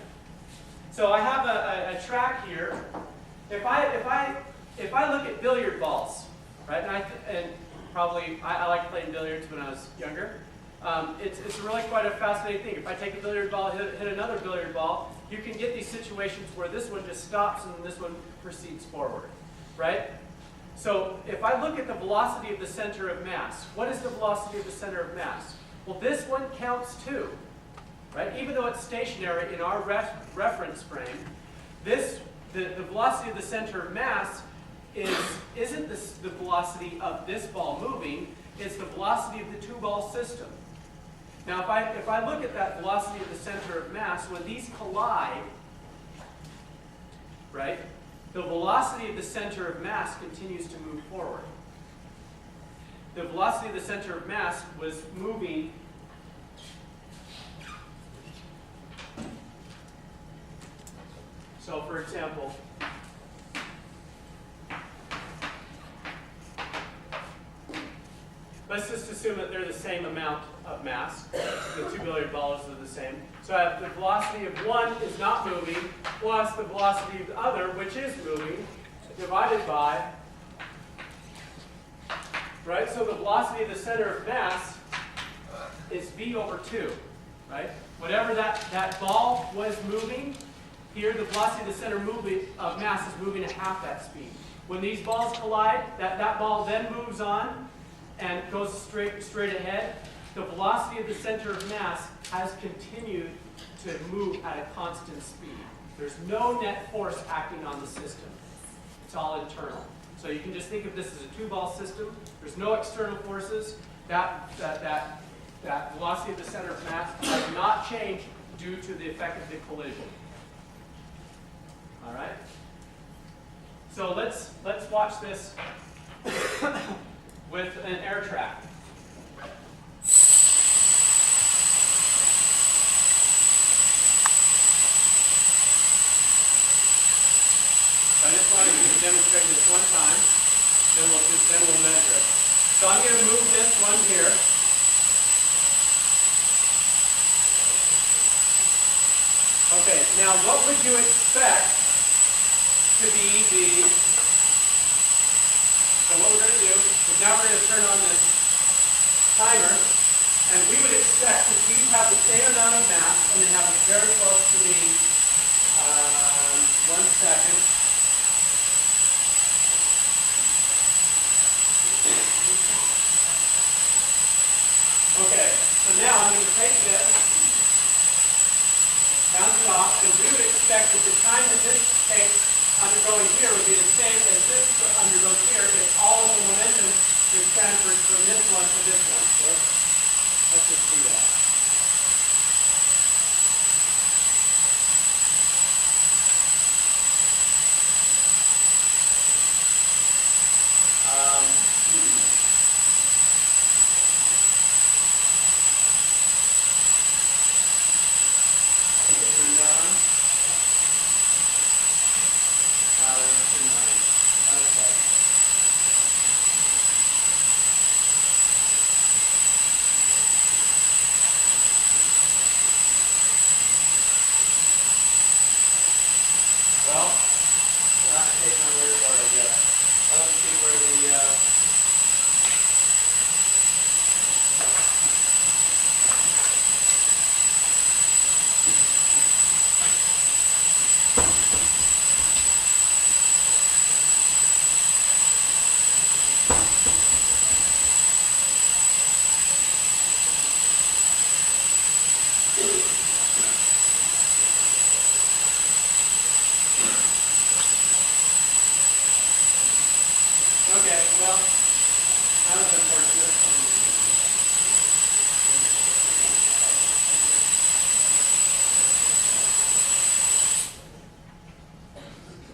So I have a track here. If I look at billiard balls, right? And probably I liked playing billiards when I was younger. It's really quite a fascinating thing. If I take a billiard ball, hit another billiard ball, you can get these situations where this one just stops and this one proceeds forward, right? So if I look at the velocity of the center of mass, what is the velocity of the center of mass? Well, this one counts too, right? Even though it's stationary in our reference frame, the velocity of the center of mass isn't the velocity of this ball moving, it's the velocity of the two-ball system. Now, if I look at that velocity of the center of mass, when these collide, right, the velocity of the center of mass continues to move forward. The velocity of the center of mass was moving so for example, let's just assume that they're the same amount of mass. The two billiard balls are the same. So I have the velocity of one is not moving plus the velocity of the other, which is moving, divided by, right? So the velocity of the center of mass is v over 2, right? Whatever that ball was moving, here the velocity of the center of mass is moving at half that speed. When these balls collide, that ball then moves on and goes straight ahead. The velocity of the center of mass has continued to move at a constant speed. There's no net force acting on the system. It's all internal. So you can just think of this as a two-ball system. There's no external forces. That velocity of the center of mass has not changed due to the effect of the collision. All right? So let's watch this with an air track. I just wanted to demonstrate this one time, then we'll just then we'll measure it. So I'm going to move this one here. Okay, now what would you expect to be the, so what we're going to do is now we're going to turn on this timer, and we would expect that these have the same amount of mass, and they have it very close to the, 1 second. Okay, so now I'm going to take this, bounce it off, and we would expect that the time that this takes undergoing here would be the same as this undergoes here if all of the momentum is transferred from this one to this one. So let's just do that. Well, I'm not taking my word for it yet. Let's see where the, okay, well, that was unfortunate.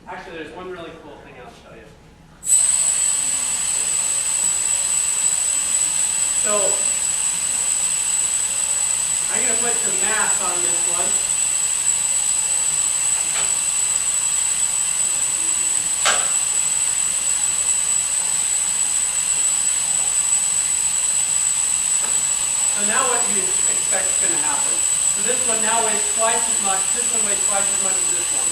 Actually, there's one really cool thing I'll show you. So, I'm going to put some mass on this one. So now what do you expect is going to happen? So this one now weighs twice as much, this one weighs twice as much as this one.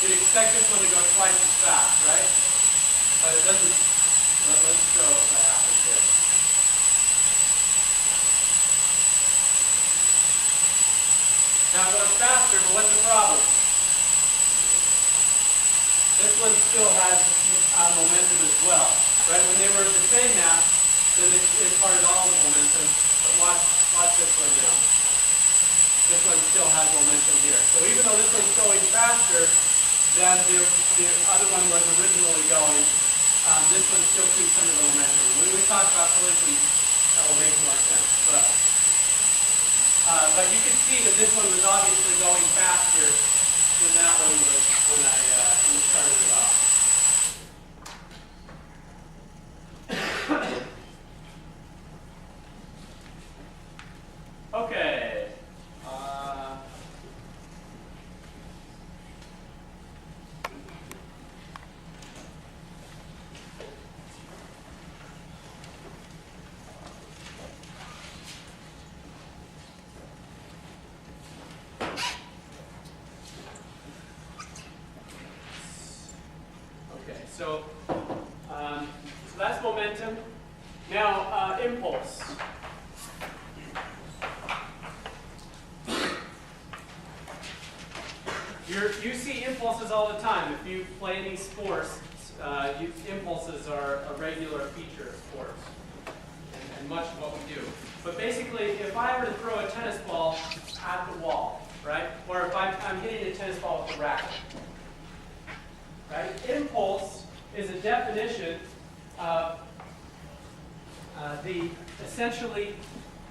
You'd expect this one to go twice as fast, right? But it doesn't. Let's show what happens here. Now it goes faster, but what's the problem? This one still has momentum as well, right? When they were at the same mass, then it imparted all the momentum. But watch this one now. This one still has momentum here. So even though this one's going faster than the other one was originally going, this one still keeps some of the momentum. When we talk about collisions, that will make more sense. But you can see that this one was obviously going faster than that one was when I started it off. Okay. So that's momentum. Now, impulse. You see impulses all the time. If you play any sports, impulses are a regular feature of sports and much of what we do. But basically, if I were to throw a tennis ball at the wall, right? Or if I'm hitting a tennis ball with a racket, right? Impulse is a definition of essentially,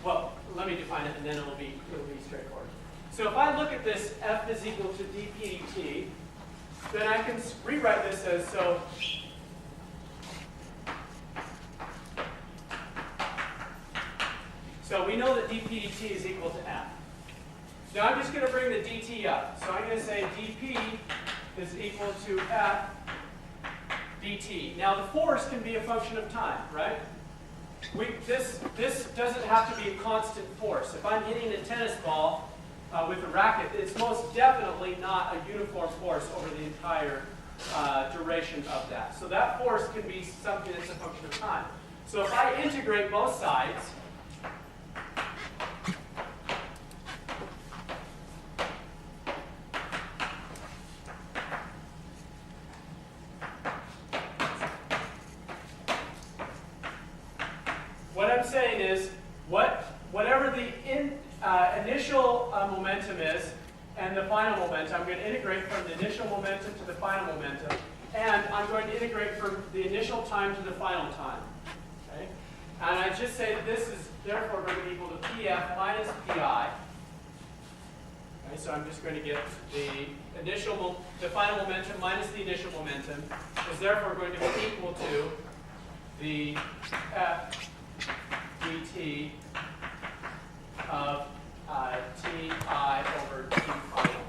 well, let me define it and then it'll be straightforward. So if I look at this, F is equal to dp dt, then I can rewrite this as, so we know that dp dt is equal to F. Now I'm just going to bring the dt up. So I'm going to say dp is equal to F dt. Now the force can be a function of time, right? This doesn't have to be a constant force. If I'm hitting a tennis ball with a racket, it's most definitely not a uniform force over the entire duration of that. So that force can be something that's a function of time. So if I integrate both sides, what I'm saying is, whatever the initial momentum is and the final momentum, I'm going to integrate from the initial momentum to the final momentum, and I'm going to integrate from the initial time to the final time. Okay? And I just say that this is therefore going to be equal to PF minus PI. Okay, so I'm just going to get the final momentum minus the initial momentum is therefore going to be equal to the F dt of Ti over T final.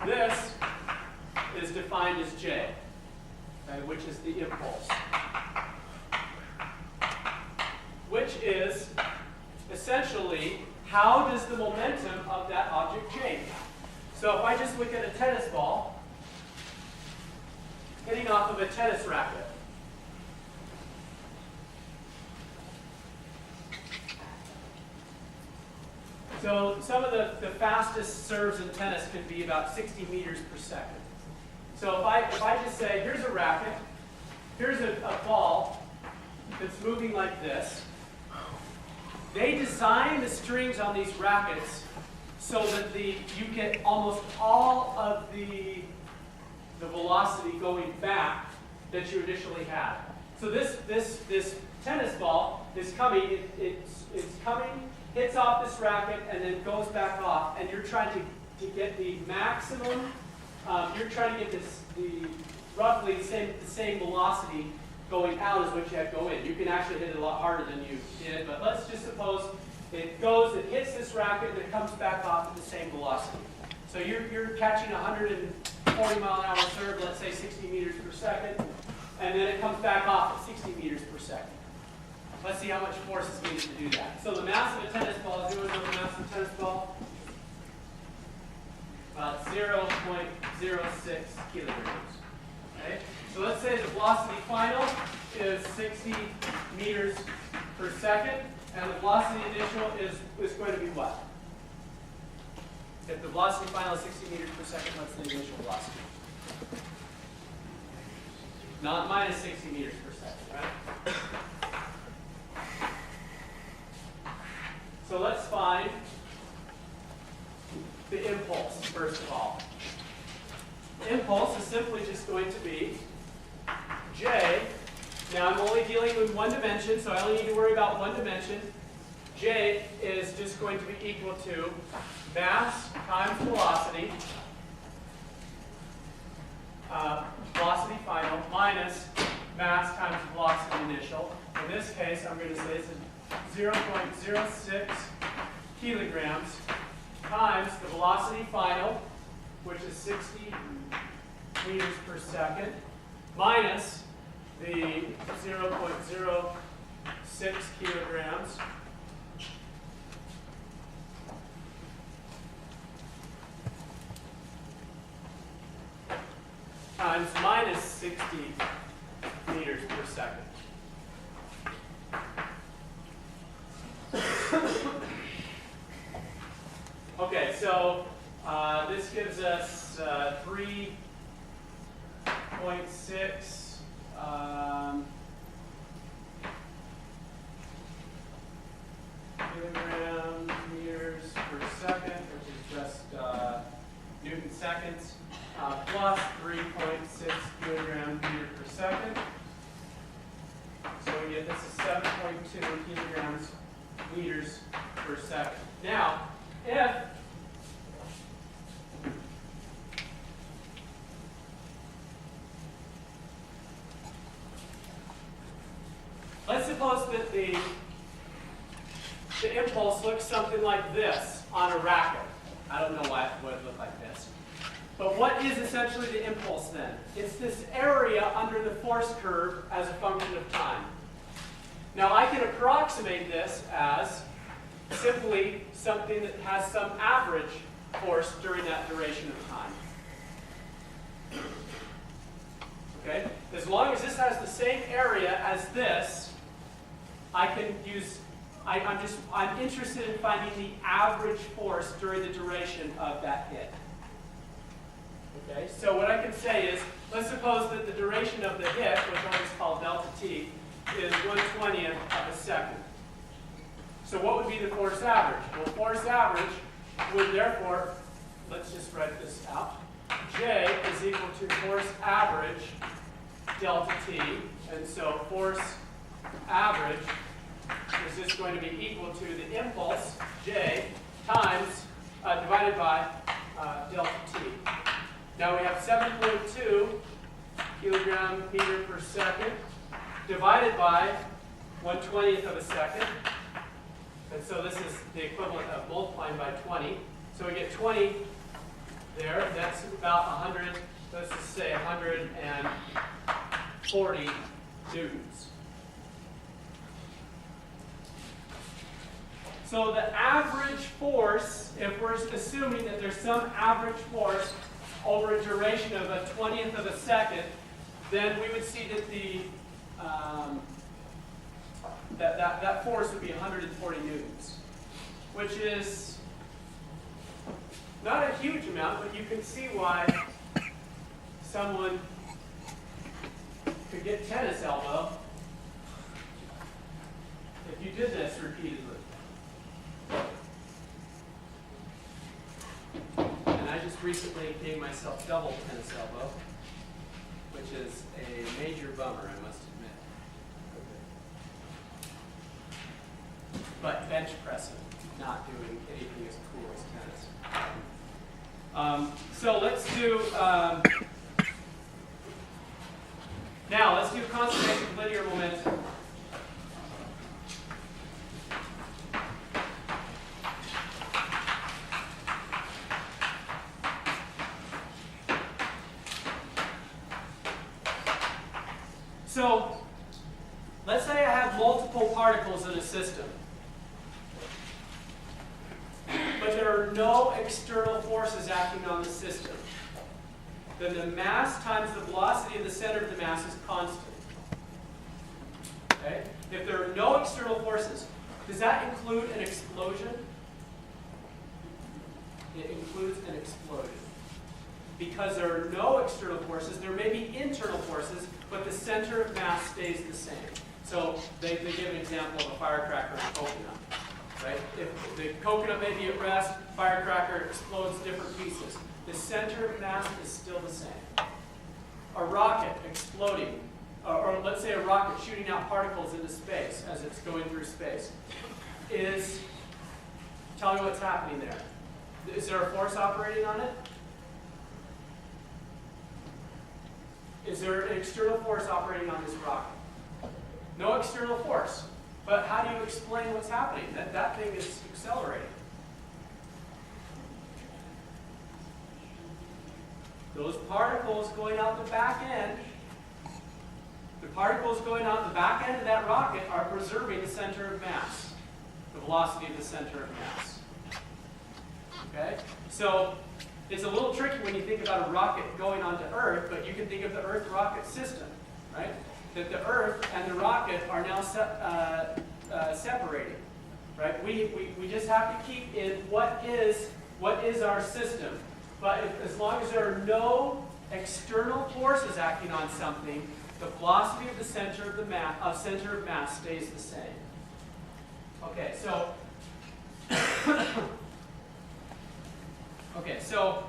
This is defined as J, okay, which is the impulse, which is essentially how does the momentum of that object change. So if I just look at a tennis ball hitting off of a tennis racket, so some of the fastest serves in tennis can be about 60 meters per second. So if I just say, here's a racket, here's a ball that's moving like this, they design the strings on these rackets so that you get almost all of the velocity going back that you initially had. So this tennis ball is coming, it's coming, hits off this racket, and then goes back off, and you're trying to get the maximum, you're trying to get roughly the same velocity going out as what you had go in. You can actually hit it a lot harder than you did, but let's just suppose it hits this racket, and it comes back off at the same velocity. So you're catching a 140 mile an hour serve, let's say 60 meters per second, and then it comes back off at 60 meters per second. Let's see how much force is needed to do that. So the mass of a tennis ball, is anyone know the mass of a tennis ball? About 0.06 kilograms. Okay? So let's say the velocity final is 60 meters per second, and the velocity initial is going to be what? If the velocity final is 60 meters per second, what's the initial velocity? Not minus 60 meters per second, right? So let's find the impulse, first of all. The impulse is simply just going to be J. Now I'm only dealing with one dimension, so I only need to worry about one dimension. J is just going to be equal to mass times velocity, velocity final, minus mass times velocity initial. In this case, I'm going to say it's 0.06 kilograms times the velocity final, which is 60 meters per second, minus the 0.06 kilograms times minus 60 meters per second. Okay, so this gives us 3.6 kilograms meters per second, which is just Newton seconds, plus 3.6 kilograms meter per second. So we get this is 7.2 kilograms meters per second. Now, if let's suppose that the impulse looks something like this on a racket. I don't know why it would look like this. But what is essentially the impulse then? It's this area under the force curve as a function of time. Now I can approximate this as simply something that has some average force during that duration of time. Okay? As long as this has the same area as this, I can use, I'm interested in finding the average force during the duration of that hit. Okay? So what I can say is, let's suppose that the duration of the hit, which I'll just call delta t, is 1/20th of a second. So what would be the force average? Well, force average would therefore, let's just write this out. J is equal to force average delta t, and so force average is just going to be equal to the impulse, J, times, divided by delta t. Now we have 7.2 kilogram meter per second divided by 1/20th of a second. And so this is the equivalent of multiplying by 20. So we get 20 there. That's about 100, let's just say 140 newtons. So the average force, if we're assuming that there's some average force over a duration of a 20th of a second, then we would see that the that force would be 140 newtons, which is not a huge amount, but you can see why someone could get tennis elbow if you did this repeatedly. And I just recently gave myself double tennis elbow, which is a major bummer, I must admit. But bench pressing, not doing anything as cool as tennis. So let's do, now let's do conservation of linear momentum. So let's say I have multiple particles in a system, but there are no external forces acting on the system. Then the mass times the velocity of the center of the mass is constant. Okay? If there are no external forces, does that include an explosion? It includes an explosion. Because there are no external forces, there may be internal forces, but the center of mass stays the same. So they give an example of a firecracker and a coconut. Right? If the coconut may be at rest, firecracker explodes different pieces. The center of mass is still the same. A rocket exploding, or let's say a rocket shooting out particles into space as it's going through space, is, tell me what's happening there. Is there a force operating on it? Is there an external force operating on this rocket? No external force. But how do you explain what's happening? That thing is accelerating. Those particles going out the back end, the particles going out the back end of that rocket are preserving the center of mass, the velocity of the center of mass. Okay? So it's a little tricky when you think about a rocket going onto Earth, but you can think of the Earth rocket system, right? That the Earth and the rocket are now separating, right? We just have to keep in what is our system. But as long as there are no external forces acting on something, the velocity of the center of mass stays the same. Okay, so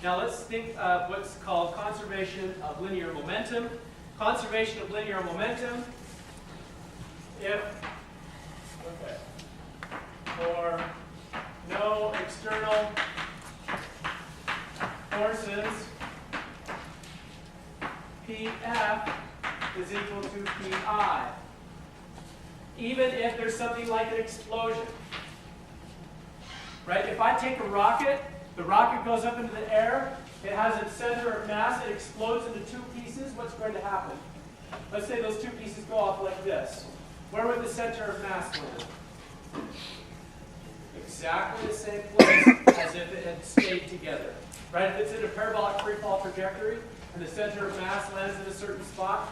now let's think of what's called conservation of linear momentum. Conservation of linear momentum, for no external forces, Pf is equal to Pi, even if there's something like an explosion. Right? If I take a rocket The rocket goes up into the air. It has its center of mass. It explodes into two pieces. What's going to happen? Let's say those two pieces go off like this. Where would the center of mass land? Exactly the same place as if it had stayed together. Right? If it's in a parabolic free fall trajectory and the center of mass lands in a certain spot,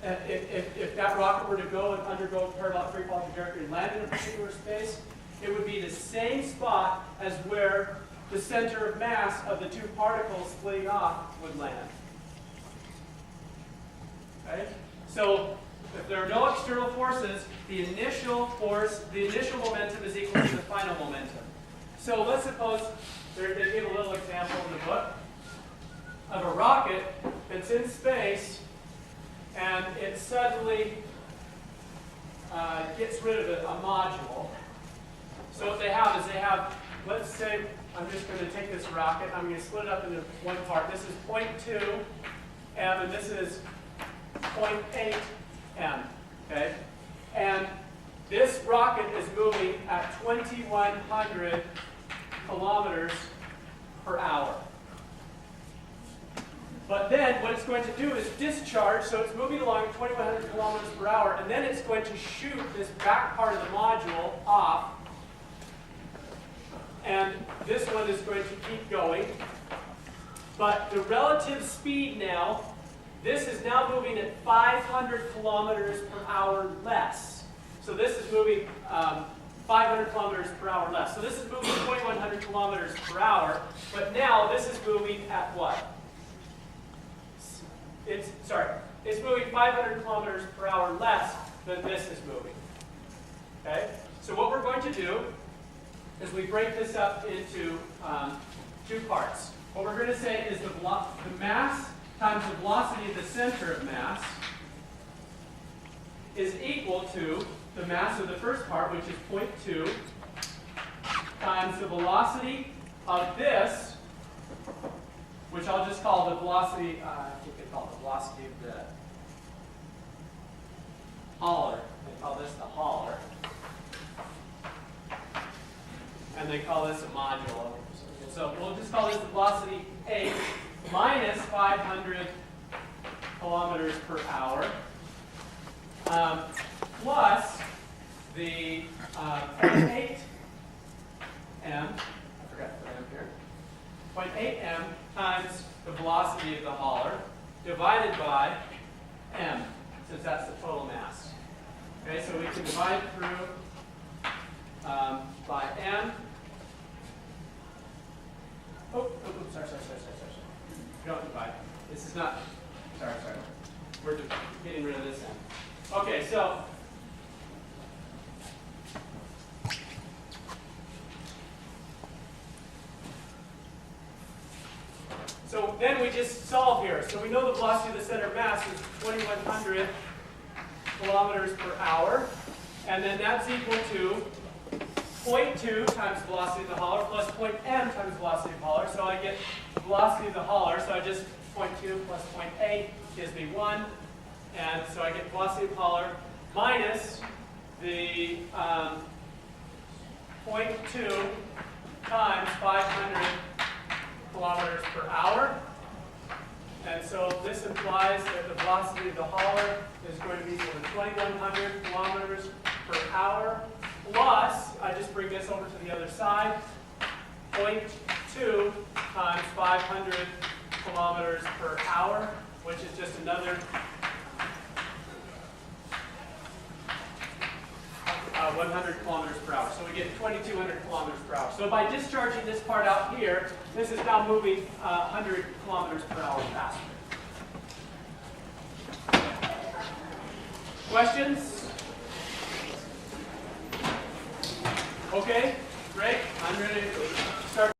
if that rocket were to go and undergo a parabolic free fall trajectory and land in a particular space, it would be the same spot as where the center of mass of the two particles splitting off would land. Okay? So if there are no external forces, the initial force, the initial momentum is equal to the final momentum. So let's suppose they give a little example in the book of a rocket that's in space and it suddenly gets rid of a module. So what they have is let's say, I'm just going to take this rocket, I'm going to split it up into one part. This is 0.2 m and this is 0.8 m. Okay? And this rocket is moving at 2,100 kilometers per hour. But then what it's going to do is discharge, so it's moving along at 2,100 kilometers per hour, and then it's going to shoot this back part of the module off. And this one is going to keep going. But the relative speed now, this is now moving at 500 kilometers per hour less. So this is moving 500 kilometers per hour less. So this is moving 2,100 kilometers per hour. But now this is moving at what? It's moving 500 kilometers per hour less than this is moving. Okay? So what we're going to do is we break this up into two parts. What we're going to say is the mass times the velocity of the center of mass is equal to the mass of the first part, which is 0.2, times the velocity of this, which I'll just call the velocity, I think they call it the velocity of the hauler. They call this the hauler. And they call this a module. So we'll just call this the velocity h minus 500 kilometers per hour plus the 0.8 m, I forgot to put m here, 0.8 m times the velocity of the hauler divided by m, since that's the total mass. Okay, so we can divide through by m. Sorry. We don't divide. This is not, sorry. We're just getting rid of this end. Okay, so then we just solve here. So we know the velocity of the center of mass is 2,100 kilometers per hour. And then that's equal to 0.2 times the velocity of the hauler plus 0.m times the velocity of the hauler. So I get the velocity of the hauler. So I just 0.2 plus 0.8 gives me 1. And so I get velocity of the hauler minus the 0.2 times 500 kilometers per hour. And so this implies that the velocity of the hauler is going to be equal to 2,100 kilometers per hour plus, I just bring this over to the other side, 0.2 times 500 kilometers per hour, which is just another 100 kilometers per hour. So we get 2,200 kilometers per hour. So by discharging this part out here, this is now moving 100 kilometers per hour faster. Questions? Okay, great. I'm ready.